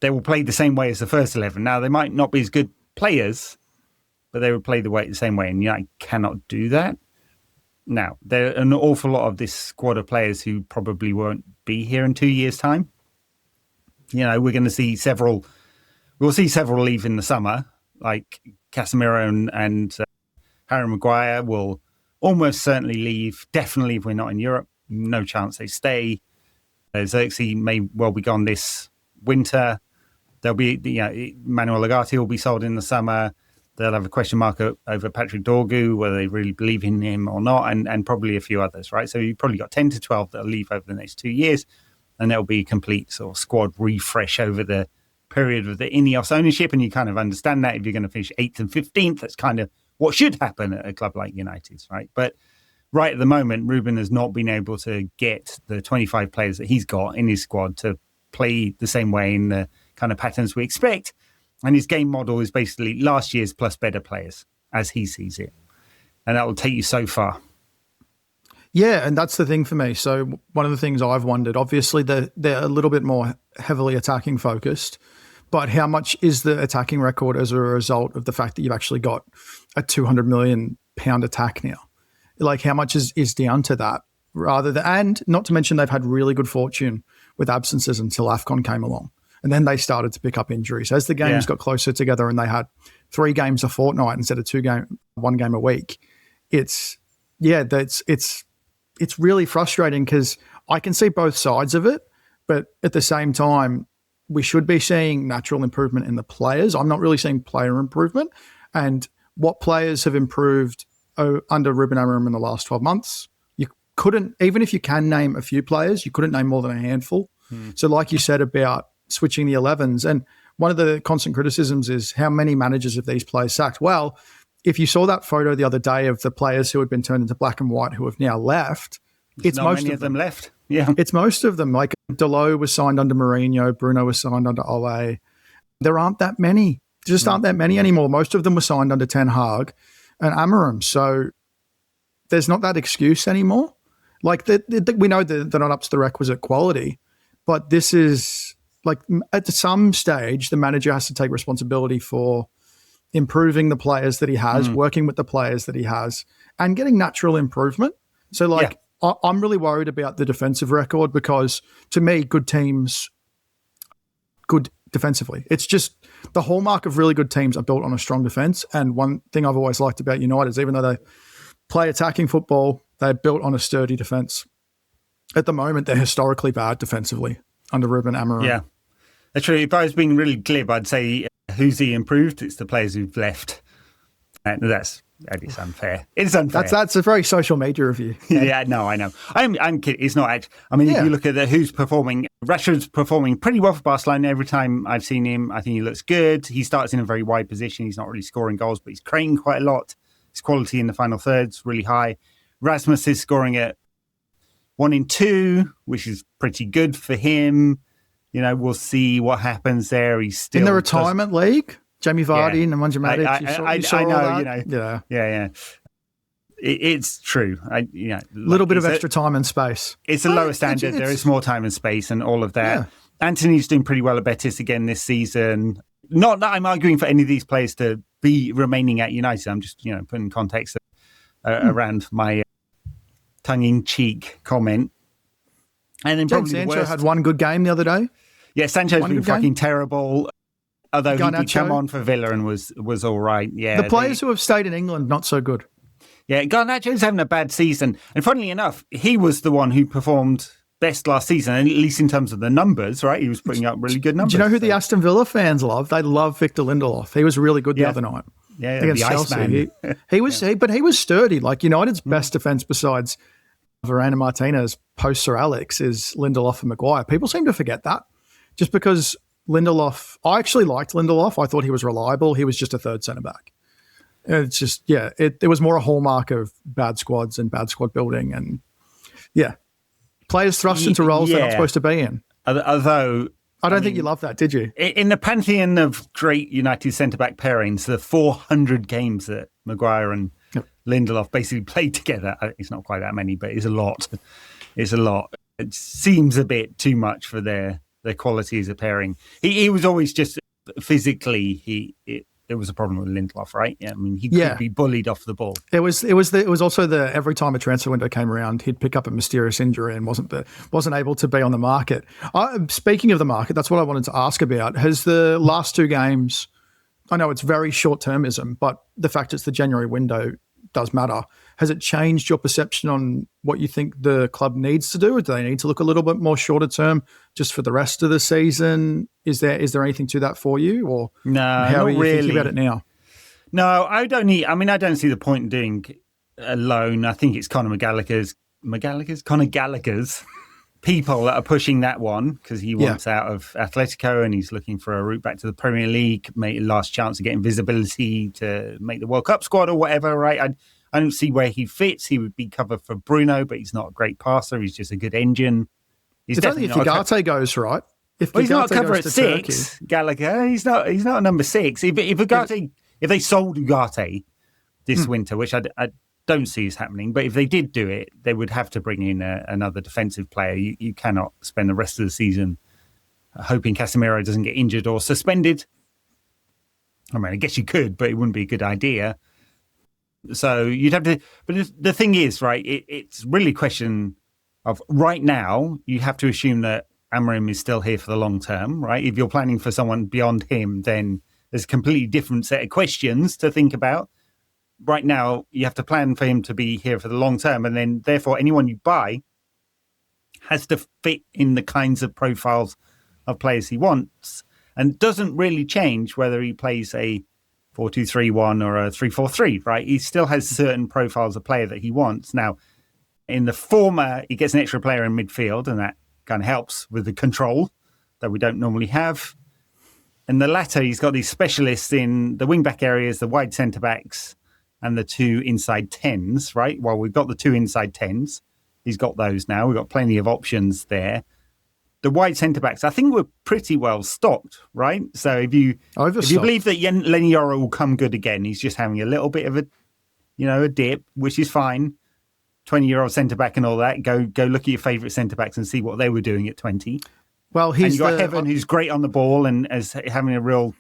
Speaker 2: they will play the same way as the first 11. Now, they might not be as good players, but they would play the same way, and United cannot do that. Now, there are an awful lot of this squad of players who probably won't be here in 2 years' time. We're going to see several. We'll see several leave in the summer, like Casemiro and Harry Maguire will almost certainly leave. Definitely, if we're not in Europe, no chance they stay. Xerxes may well be gone this winter. There'll be Manuel Ugarte will be sold in the summer. They'll have a question mark over Patrick Dorgu, whether they really believe in him or not, and probably a few others, right? So you've probably got 10 to 12 that'll leave over the next 2 years, and there'll be a complete sort of squad refresh over the period of the Ineos ownership, and you kind of understand that if you're going to finish 8th and 15th, that's kind of what should happen at a club like United's, right? But right at the moment, Reuben has not been able to get the 25 players that he's got in his squad to play the same way in the kind of patterns we expect. And his game model is basically last year's plus better players, as he sees it. And that will take you so far.
Speaker 3: Yeah, and that's the thing for me. So one of the things I've wondered, obviously they're a little bit more heavily attacking focused, but how much is the attacking record as a result of the fact that you've actually got a £200 million attack now? Like, how much is down to that rather than, and not to mention they've had really good fortune with absences until AFCON came along. And then they started to pick up injuries as the games got closer together and they had 3 games a fortnight instead of 1 game a week. It's really frustrating because I can see both sides of it, but at the same time, we should be seeing natural improvement in the players. I'm not really seeing player improvement. And what players have improved under Reuben Amorim in the last 12 months, you couldn't, even if you can name a few players, you couldn't name more than a handful. So like you said about switching the 11s, and one of the constant criticisms is how many managers have these players sacked? Well, if you saw that photo the other day of the players who had been turned into black and white who have now left,
Speaker 2: it's not most many of them left. Yeah,
Speaker 3: it's most of them. Like Delot was signed under Mourinho, Bruno was signed under Ole. There aren't that many. There just aren't that many anymore. Most of them were signed under Ten Hag and Amorim. So there's not that excuse anymore. Like we know that they're not up to the requisite quality, but this is like at some stage the manager has to take responsibility for improving the players that he has, working with the players that he has, and getting natural improvement. So I'm really worried about the defensive record because to me, good teams, good defensively. It's just the hallmark of really good teams are built on a strong defense. And one thing I've always liked about United is even though they play attacking football, they're built on a sturdy defense. At the moment, they're historically bad defensively under Reuben Amorim.
Speaker 2: Yeah, that's true. If I was being really glib, I'd say who's he improved? It's the players who've left. And it's unfair. It's unfair.
Speaker 3: That's a very social media review.
Speaker 2: Yeah, no, I know. I'm kidding. It's not actually. I mean, if you look at who's performing, Rashford's performing pretty well for Barcelona. Every time I've seen him, I think he looks good. He starts in a very wide position. He's not really scoring goals, but he's creating quite a lot. His quality in the final third's really high. Rasmus is scoring at 1 in 2, which is pretty good for him. We'll see what happens there. He's still
Speaker 3: in the retirement league. Jamie Vardy and Nemanja Matic.
Speaker 2: I know, Yeah. It's true.
Speaker 3: Little bit of extra time and space.
Speaker 2: It's a lower standard. There is more time and space and all of that. Yeah. Anthony's doing pretty well at Betis again this season. Not that I'm arguing for any of these players to be remaining at United. I'm just, putting context around my tongue-in-cheek comment. And then probably
Speaker 3: Sancho had one good game the other day.
Speaker 2: Yeah, Sancho's been fucking terrible. Although he did come on for Villa and was all right. Yeah,
Speaker 3: the players who have stayed in England, not so good.
Speaker 2: Yeah, Garnacho's having a bad season. And funnily enough, he was the one who performed best last season, at least in terms of the numbers, right? He was putting up really good numbers.
Speaker 3: Do you know who the Aston Villa fans love? They love Victor Lindelof. He was really good the other night.
Speaker 2: Yeah,
Speaker 3: against Chelsea. He was sturdy. Like United's best defence besides Varane and Martinez post Sir Alex is Lindelof and Maguire. People seem to forget that just because Lindelof, I actually liked Lindelof. I thought he was reliable. He was just a third centre back. It's just, it was more a hallmark of bad squads and bad squad building. And players thrust into roles they're not supposed to be in.
Speaker 2: Although,
Speaker 3: I don't think you loved that, did you?
Speaker 2: In the pantheon of great United centre-back pairings, the 400 games that Maguire and Lindelof basically played together, it's not quite that many, but it's a lot. It's a lot. It seems a bit too much for their quality as a pairing. He was always just physically, there was a problem with Lindelof, right? Yeah, I mean, he could be bullied off the ball.
Speaker 3: It was also every time a transfer window came around, he'd pick up a mysterious injury and wasn't able to be on the market. Speaking of the market, that's what I wanted to ask about. Has the last 2 games, I know it's very short-termism, but the fact it's the January window does matter. Has it changed your perception on what you think the club needs to do? Or do they need to look a little bit more shorter term just for the rest of the season? Is there anything to that for you? Or
Speaker 2: no,
Speaker 3: how are you
Speaker 2: really
Speaker 3: thinking about it now?
Speaker 2: No, I don't see the point in doing a loan. I think it's Conor Gallagher's people that are pushing that one because he wants out of Atletico and he's looking for a route back to the Premier League, last chance of getting visibility to make the World Cup squad or whatever, right? I don't see where he fits. He would be covered for Bruno, but he's not a great passer. He's just a good engine.
Speaker 3: It's only if Ugarte goes, right?
Speaker 2: He's not a cover at 6, Gallagher. He's not a number 6. If they sold Ugarte this winter, which I don't see is happening, but if they did do it, they would have to bring in another defensive player. You cannot spend the rest of the season hoping Casemiro doesn't get injured or suspended. I mean, I guess you could, but it wouldn't be a good idea. So you'd have to, but the thing is, right, it's really a question of right now, you have to assume that Amorim is still here for the long term, right? If you're planning for someone beyond him, then there's a completely different set of questions to think about. Right now, you have to plan for him to be here for the long term. And then therefore, anyone you buy has to fit in the kinds of profiles of players he wants and doesn't really change whether he plays a 4-2-3-1 or a 3-4-3, right? He still has certain profiles of player that he wants. Now, in the former, he gets an extra player in midfield, and that kind of helps with the control that we don't normally have. In the latter, he's got these specialists in the wing-back areas, the wide centre-backs, and the 2 inside 10s, right? Well, we've got the 2 inside 10s. He's got those now. We've got plenty of options there. The wide centre-backs, I think we're pretty well stocked, right? So if you believe that Lenny Yoro will come good again, he's just having a little bit of a dip, which is fine. 20-year-old centre-back and all that. Go look at your favourite centre-backs and see what they were doing at 20.
Speaker 3: Well,
Speaker 2: and you've got Heaven, who's great on the ball and is having a real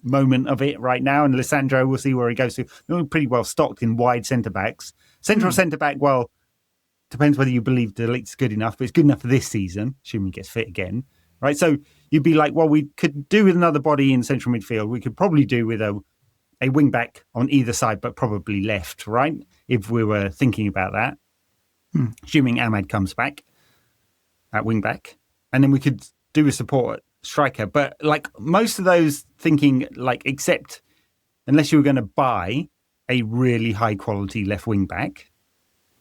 Speaker 2: moment of it right now. And Lissandro, we'll see where he goes to. They're pretty well stocked in wide centre-backs. Central centre-back, well, depends whether you believe De Ligt's good enough, but it's good enough for this season, assuming he gets fit again, right? So you'd be like, well, we could do with another body in central midfield. We could probably do with a wing-back on either side, but probably left, right? If we were thinking about that, assuming Ahmad comes back at wing-back. And then we could do a support striker. But like most of those thinking, like, except unless you were going to buy a really high-quality left wing-back,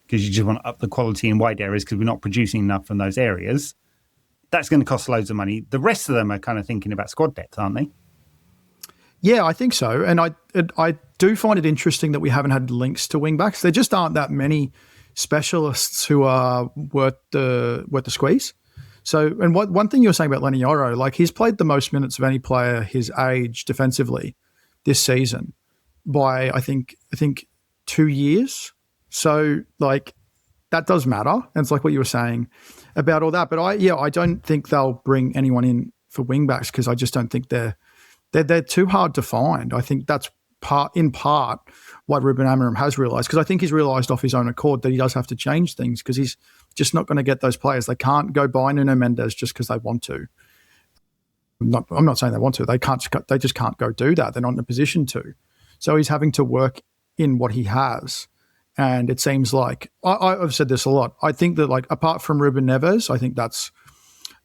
Speaker 2: because you just want to up the quality in wide areas because we're not producing enough from those areas, that's going to cost loads of money. The rest of them are kind of thinking about squad depth, aren't they?
Speaker 3: Yeah, I think so. And I do find it interesting that we haven't had links to wing-backs. There just aren't that many specialists who are worth the squeeze. So, and one thing you were saying about Lenny Yoro, like he's played the most minutes of any player his age defensively this season by, I think 2 years. So, like, that does matter. And it's like what you were saying about all that. But I don't think they'll bring anyone in for wingbacks because I just don't think they're too hard to find. I think that's in part what Reuben Amorim has realised, because I think he's realised off his own accord that he does have to change things because he's just not going to get those players. They can't go buy Nuno Mendes just because they want to. I'm not saying they want to. They just can't go do that. They're not in a position to. So he's having to work in what he has. And it seems like, I've said this a lot, I think that, like, apart from Ruben Neves, I think that's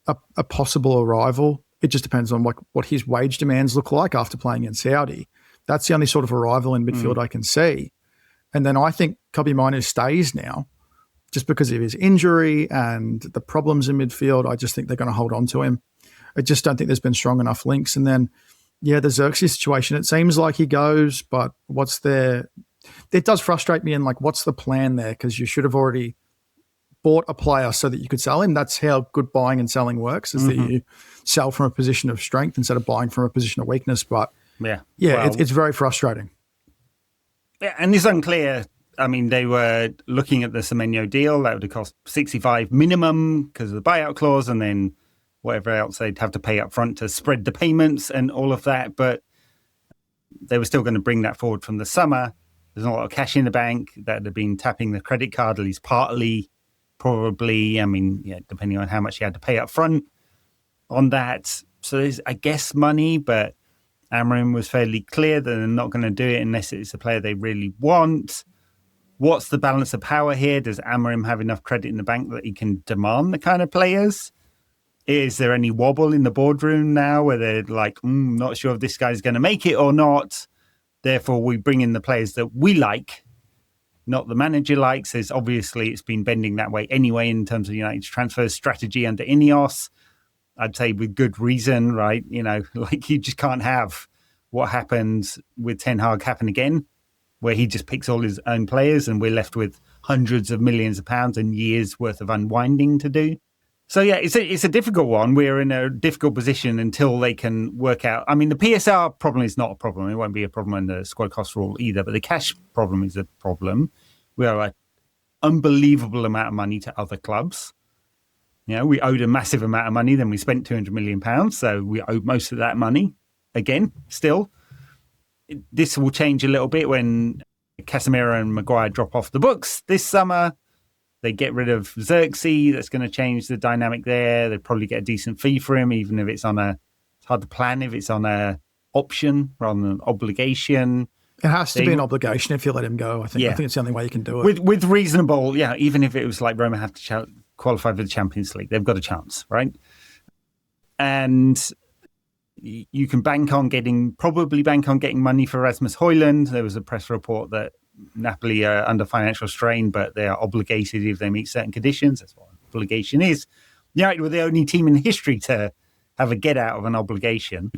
Speaker 3: a possible arrival. It just depends on what his wage demands look like after playing in Saudi. That's the only sort of arrival in midfield I can see. And then I think Kobbie Mainoo stays now. just because of his injury and the problems in midfield, I just think they're going to hold on to him. I just don't think there's been strong enough links. And then, the Xerxes situation, it seems like he goes, but what's there? It does frustrate me. And like, what's the plan there? Because you should have already bought a player so that you could sell him. That's how good buying and selling works, is that you sell from a position of strength instead of buying from a position of weakness. But it's very frustrating.
Speaker 2: Yeah, and it's unclear. I mean, they were looking at the Semenyo deal. That would have cost 65 minimum because of the buyout clause, and then whatever else they'd have to pay up front to spread the payments and all of that. But they were still going to bring that forward from the summer. There's not a lot of cash in the bank. That would have been tapping the credit card, at least partly, probably. I mean, depending on how much you had to pay up front on that. So there's, I guess, money, but Amorim was fairly clear that they're not going to do it unless it's a player they really want. What's the balance of power here? Does Amorim have enough credit in the bank that he can demand the kind of players? Is there any wobble in the boardroom now where they're like, not sure if this guy's going to make it or not? Therefore, we bring in the players that we like, not the manager likes. It's been bending that way anyway in terms of United's transfer strategy under Ineos. I'd say with good reason, right? Like you just can't have what happened with Ten Hag happen again, where he just picks all his own players and we're left with hundreds of millions of pounds and years worth of unwinding to do. So, it's a difficult one. We're in a difficult position until they can work out. I mean, the PSR problem is not a problem. It won't be a problem in the squad cost rule either, but the cash problem is a problem. We owe an unbelievable amount of money to other clubs. We owed a massive amount of money, then we spent £200 million. So we owe most of that money again, still. This will change a little bit when Casemiro and Maguire drop off the books this summer. They get rid of Xerxes. That's going to change the dynamic there. They'd probably get a decent fee for him, even if it's it's hard to plan if it's on a option rather than an obligation.
Speaker 3: It has to be an obligation if you let him go, I think. I think it's the only way you can do it.
Speaker 2: With reasonable, even if it was like Roma have to qualify for the Champions League, they've got a chance, right? And you can probably bank on getting money for Rasmus Højlund. There was a press report that Napoli are under financial strain, but they are obligated if they meet certain conditions. That's what obligation is. United were the only team in history to have a get out of an obligation.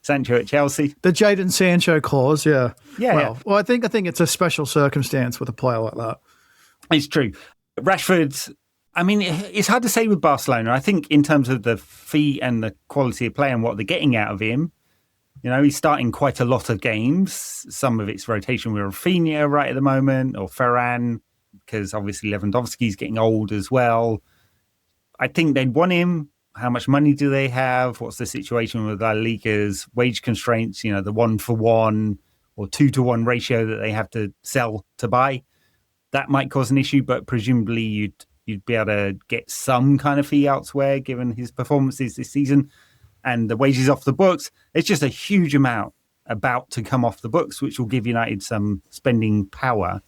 Speaker 2: Sancho at Chelsea.
Speaker 3: The Jadon Sancho clause, yeah. Well, I think it's a special circumstance with a player like that.
Speaker 2: It's true. Rashford, I mean, it's hard to say with Barcelona. I think in terms of the fee and the quality of play and what they're getting out of him, he's starting quite a lot of games. Some of it's rotation with Rafinha right at the moment, or Ferran, because obviously Lewandowski's getting old as well. I think they'd want him. How much money do they have? What's the situation with La Liga's wage constraints? The 1-for-1 or 2-to-1 ratio that they have to sell to buy. That might cause an issue, but presumably you'd be able to get some kind of fee elsewhere given his performances this season. And the wages off the books, it's just a huge amount about to come off the books, which will give United some spending power.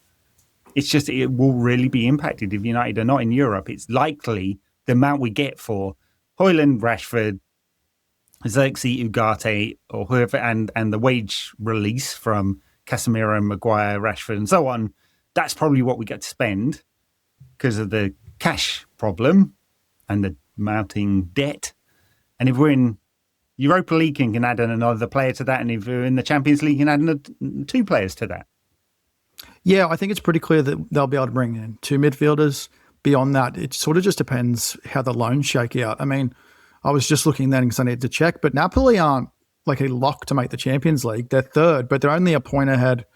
Speaker 2: It's just, it will really be impacted if United are not in Europe. It's likely the amount we get for Højlund, Rashford, Xerxes, Ugarte, or whoever, and the wage release from Casemiro, Maguire, Rashford, and so on, that's probably what we get to spend because of the cash problem and the mounting debt. And if we're in Europa League, you can add another player to that. And if we're in the Champions League, you can add 2 players to that.
Speaker 3: Yeah, I think it's pretty clear that they'll be able to bring in 2 midfielders. Beyond that, it sort of just depends how the loans shake out. I mean, I was just looking then because I needed to check, but Napoli aren't like a lock to make the Champions League. They're 3rd, but they're only a point ahead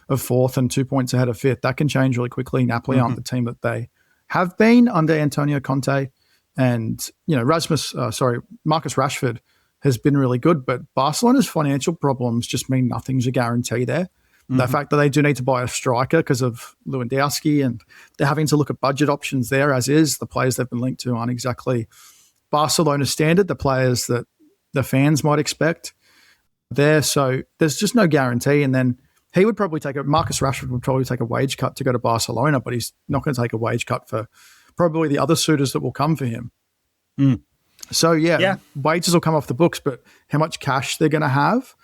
Speaker 3: of 4th and 2 points ahead of 5th. That can change really quickly. Napoli aren't the team that they have been under Antonio Conte. And, Marcus Rashford has been really good, but Barcelona's financial problems just mean nothing's a guarantee there. The fact that they do need to buy a striker because of Lewandowski, and they're having to look at budget options there as is. The players they've been linked to aren't exactly Barcelona standard, the players that the fans might expect there. So there's just no guarantee. And then Marcus Rashford would probably take a wage cut to go to Barcelona, but he's not going to take a wage cut for probably the other suitors that will come for him. So, wages will come off the books, but how much cash they're going to have,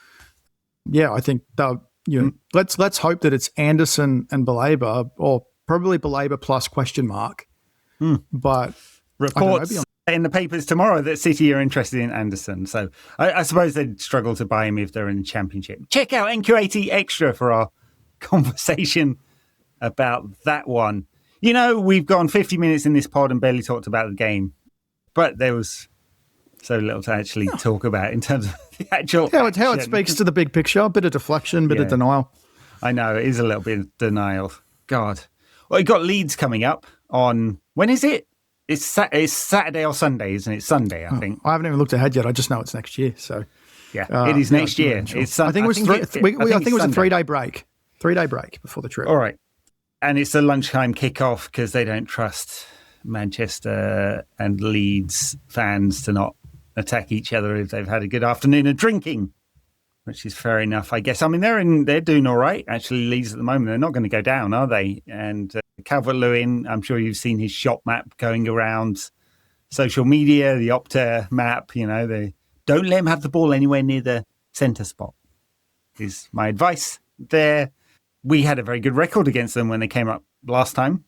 Speaker 3: I think they'll, let's hope that it's Anderson and Baleba, or probably Baleba plus question mark, But
Speaker 2: reports in the papers tomorrow that City are interested in Anderson. So I suppose they'd struggle to buy him if they're in the Championship. Check out NQ80 Extra for our conversation about that one. We've gone 50 minutes in this pod and barely talked about the game, but there was so little to actually talk about in terms of the actual
Speaker 3: how it speaks to the big picture. A bit of deflection, bit of denial.
Speaker 2: I know, it is a little bit of denial. God. Well, you've got Leeds coming up on, when is it? It's Saturday or Sunday, isn't it? Sunday, I think.
Speaker 3: I haven't even looked ahead yet. I just know it's next year. So
Speaker 2: yeah, it is next year.
Speaker 3: Sure. I think it was a 3-day break. 3-day break before the trip.
Speaker 2: All right. And it's a lunchtime kickoff because they don't trust Manchester and Leeds fans to not attack each other if they've had a good afternoon of drinking, which is fair enough, I guess. I mean, they're doing all right. Actually, Leeds at the moment, they're not going to go down, are they? And Calvert-Lewin, I'm sure you've seen his shot map going around social media, the Opta map. They don't let him have the ball anywhere near the centre spot, is my advice there. We had a very good record against them when they came up last time.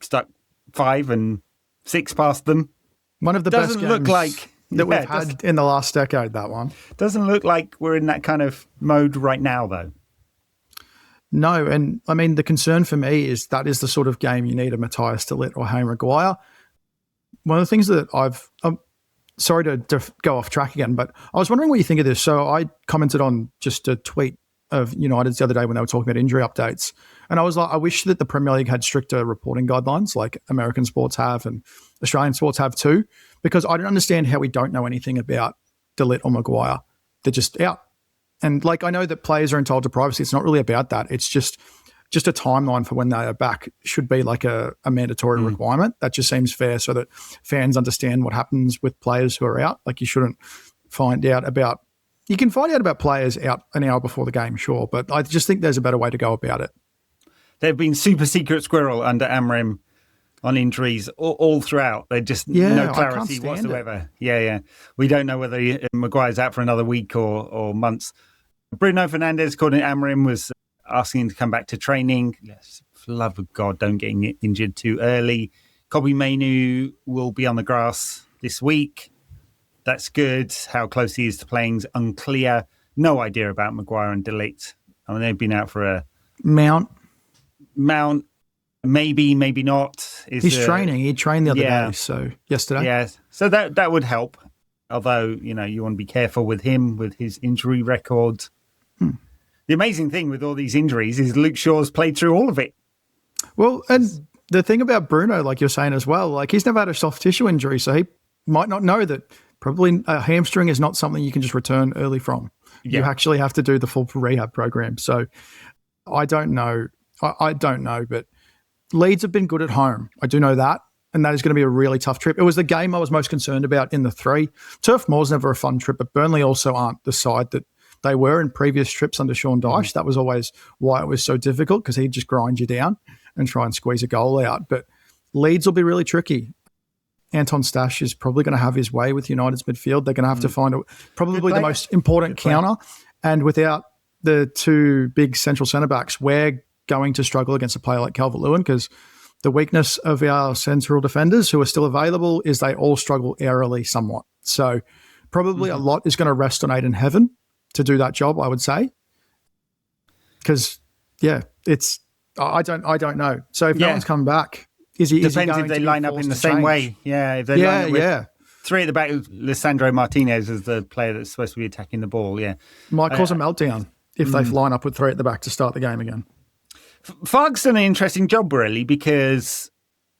Speaker 2: Stuck 5 and 6 past them.
Speaker 3: One of the best games
Speaker 2: look like
Speaker 3: that we've had in the last decade, that one.
Speaker 2: Doesn't look like we're in that kind of mode right now, though.
Speaker 3: No, and I mean, the concern for me is that is the sort of game you need a Matthias de Ligt or Harry Maguire. One of the things that I'm sorry to go off track again, but I was wondering what you think of this. So I commented on just a tweet of United's the other day when they were talking about injury updates. And I was like, I wish that the Premier League had stricter reporting guidelines like American sports have and Australian sports have too, because I don't understand how we don't know anything about de Ligt or Maguire. They're just out. And I know that players are entitled to privacy. It's not really about that. It's just a timeline for when they are back should be like a mandatory requirement. That just seems fair so that fans understand what happens with players who are out. You shouldn't find out about You can find out about players out an hour before the game, sure, but I just think there's a better way to go about it.
Speaker 2: They've been super secret squirrel under Amorim on injuries all throughout. They're just no clarity whatsoever. Yeah. We don't know whether Maguire's out for another week or months. Bruno Fernandes, according to Amorim, was asking him to come back to training. Yes, for the love of God, don't get injured too early. Kobbie Mainoo will be on the grass this week. That's good. How close he is to playing is unclear. No idea about Maguire and de Ligt. I mean, they've been out for a...
Speaker 3: Mount,
Speaker 2: maybe not.
Speaker 3: He's training. He trained the other day, so yesterday.
Speaker 2: Yeah, so that would help. Although, you want to be careful with him, with his injury record. The amazing thing with all these injuries is Luke Shaw's played through all of it.
Speaker 3: Well, and the thing about Bruno, like you're saying as well, he's never had a soft tissue injury, so he might not know that probably a hamstring is not something you can just return early from. Yeah. You actually have to do the full rehab program. So I don't know. I don't know, but Leeds have been good at home. I do know that. And that is going to be a really tough trip. It was the game I was most concerned about in the 3. Turf Moor's never a fun trip, but Burnley also aren't the side that they were in previous trips under Sean Dyche. That was always why it was so difficult, because he'd just grind you down and try and squeeze a goal out. But Leeds will be really tricky. Anton Stash is probably going to have his way with United's midfield. They're going to have to find probably the most important counter. And without the 2 big central centre-backs, we're going to struggle against a player like Calvert-Lewin, because the weakness of our central defenders who are still available is they all struggle aerially somewhat. So probably a lot is going to rest on Aiden Heaven to do that job, I would say. Because, I don't know. So if no one's come back,
Speaker 2: depends if they line up in the same way. Yeah, if they line up with 3 at the back, Lissandro Martinez is the player that's supposed to be attacking the ball. Yeah,
Speaker 3: might cause a meltdown if they line up with 3 at the back to start the game again.
Speaker 2: Farke's done an interesting job, really, because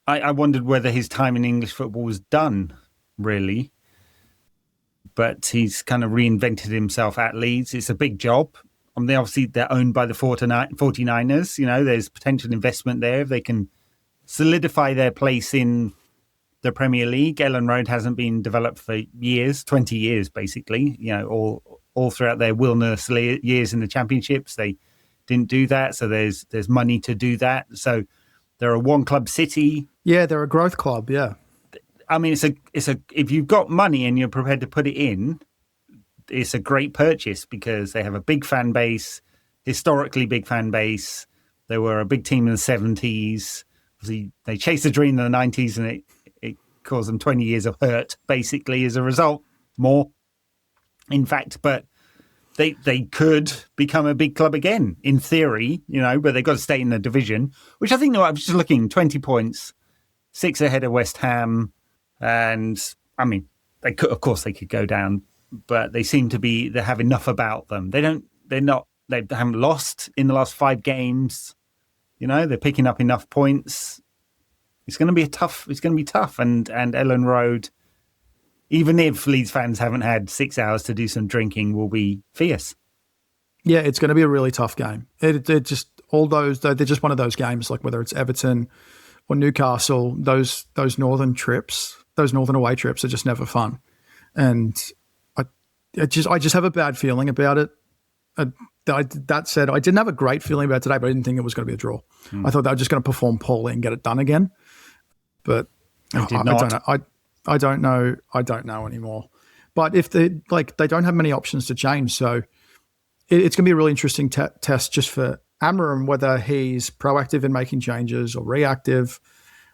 Speaker 2: I wondered whether his time in English football was done, really. But he's kind of reinvented himself at Leeds. It's a big job. I mean, obviously, they're owned by the 49ers. There's potential investment there if they can solidify their place in the Premier League. Ellen Road hasn't been developed for years, 20 years, basically. All throughout their wilderness years in the championships, they didn't do that. So there's money to do that. So they're a one-club city.
Speaker 3: Yeah, they're a growth club. Yeah.
Speaker 2: I mean, it's a if you've got money and you're prepared to put it in, it's a great purchase because they have a big fan base, historically big fan base. They were a big team in the 70s. They chased the dream in the 90s and caused them 20 years of hurt, basically, as a result. More, in fact, but they could become a big club again, in theory, but they've got to stay in the division, which I think, I was just looking, 20 points, 6 ahead of West Ham. And, I mean, they could go down, but they seem to they have enough about them. They haven't lost in the last 5 games. They're picking up enough points. It's going to be tough. And Ellen Road, even if Leeds fans haven't had 6 hours to do some drinking, will be fierce.
Speaker 3: Yeah, it's going to be a really tough game. They're just one of those games, like whether it's Everton or Newcastle, those northern away trips are just never fun. And I just have a bad feeling about it. That said, I didn't have a great feeling about today, but I didn't think it was going to be a draw. I thought they were just going to perform poorly and get it done again. But I don't know. I don't know anymore. But if they don't have many options to change, so it's going to be a really interesting test just for Amorim, whether he's proactive in making changes or reactive,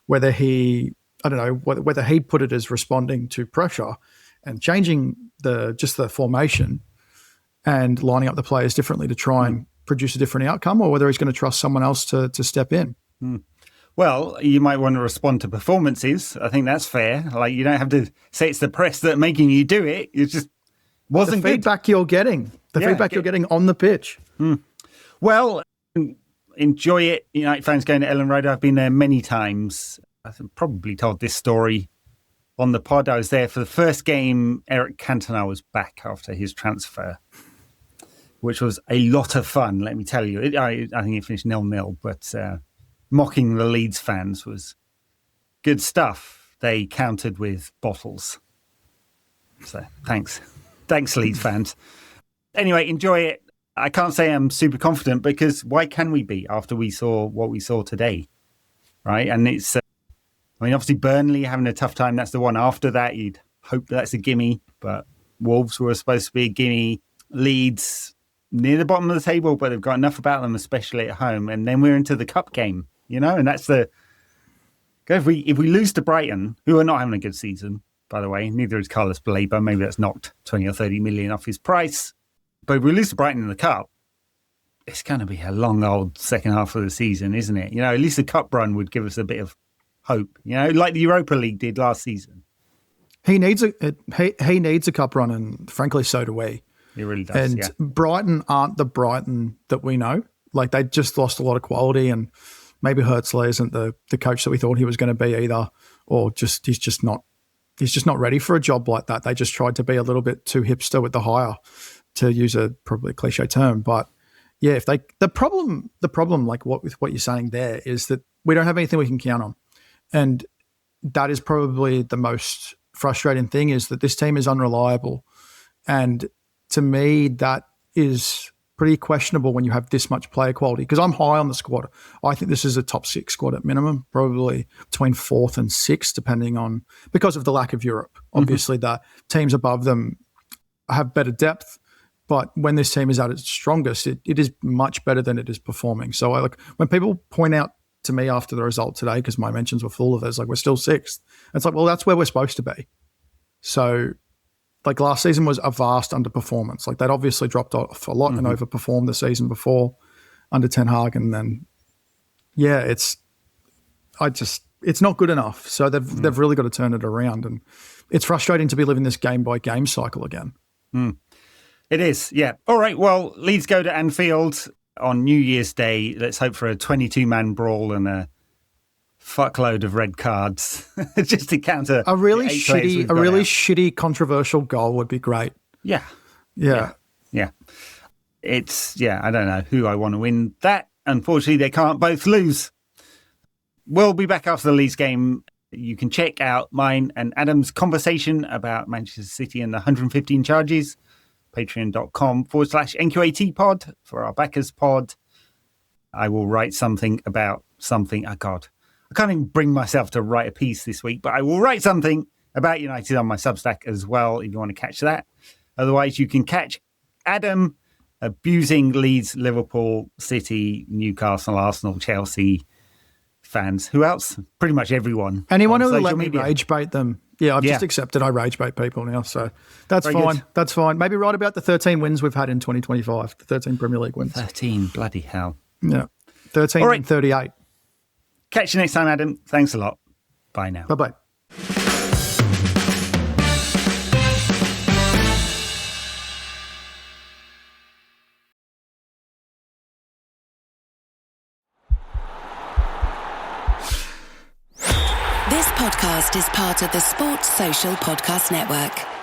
Speaker 3: whether he put it as responding to pressure and changing the formation and lining up the players differently to try and produce a different outcome, or whether he's going to trust someone else to step in.
Speaker 2: Well, you might want to respond to performances. I think that's fair. Like, you don't have to say it's the press that making you do it. It just wasn't
Speaker 3: the feedback you're getting. Feedback you're getting on the pitch.
Speaker 2: Well, enjoy it. United fans going to Ellen Road. I've been there many times. I've probably told this story on the pod. I was there for the first game. Eric Cantona was back after his transfer, which was a lot of fun, let me tell you. I think it finished 0-0, but mocking the Leeds fans was good stuff. They countered with bottles. So thanks, Leeds fans. Anyway, enjoy it. I can't say I'm super confident, because why can we be after we saw what we saw today, right? And it's, obviously Burnley having a tough time. That's the one after that. You'd hope that's a gimme, but Wolves were supposed to be a gimme. Leeds near the bottom of the table, but they've got enough about them, especially at home. And then we're into the cup game, and that's if we lose to Brighton, who are not having a good season, by the way, neither is Carlos Baleba. Maybe that's knocked 20 or 30 million off his price. But if we lose to Brighton in the cup, it's going to be a long old second half of the season, isn't it? At least the cup run would give us a bit of hope, like the Europa League did last season.
Speaker 3: He needs a cup run, and frankly, so do we.
Speaker 2: He really does.
Speaker 3: And Brighton aren't the Brighton that we know. Like, they just lost a lot of quality, and maybe Hertzler isn't the coach that we thought he was going to be either, or he's just not ready for a job like that. They just tried to be a little bit too hipster with the hire, to use a probably cliche term. But yeah, the problem, like with what you're saying there, is that we don't have anything we can count on. And that is probably the most frustrating thing, is that this team is unreliable. And to me, that is pretty questionable when you have this much player quality, because I'm high on the squad. I think this is a top 6 squad at minimum, probably between 4th and 6th, depending on, because of the lack of Europe. Obviously, the teams above them have better depth, but when this team is at its strongest, it is much better than it is performing. So when people point out to me after the result today, because my mentions were full of it, it's like, we're still 6th. It's like, well, that's where we're supposed to be. So last season was a vast underperformance. They'd obviously dropped off a lot and overperformed the season before under Ten Hag. And then, it's not good enough. So they've really got to turn it around. And it's frustrating to be living this game by game cycle again.
Speaker 2: It is, yeah. All right, well, Leeds go to Anfield on New Year's Day. Let's hope for a 22-man brawl and a fuckload of red cards just to counter
Speaker 3: a really shitty, controversial goal would be great.
Speaker 2: Yeah. It's, I don't know who I want to win that. Unfortunately, they can't both lose. We'll be back after the Leeds game. You can check out mine and Adam's conversation about Manchester City and the 115 charges. Patreon.com/NQAT pod for our backers pod. I will write something about something. Oh, God. I can't even bring myself to write a piece this week, but I will write something about United on my Substack as well if you want to catch that. Otherwise, you can catch Adam abusing Leeds, Liverpool, City, Newcastle, Arsenal, Chelsea fans. Who else? Pretty much everyone.
Speaker 3: Anyone who will let me rage bait them. Yeah, I've just accepted I rage bait people now, so that's
Speaker 2: Very
Speaker 3: fine.
Speaker 2: good.
Speaker 3: That's fine. Maybe write about the 13 wins we've had in 2025, the 13 Premier League wins.
Speaker 2: 13, bloody hell.
Speaker 3: Yeah, 13
Speaker 2: All right.
Speaker 3: and 38.
Speaker 2: Catch you next time, Adam. Thanks a lot. Bye now.
Speaker 3: Bye-bye.
Speaker 1: This podcast is part of the Sports Social Podcast Network.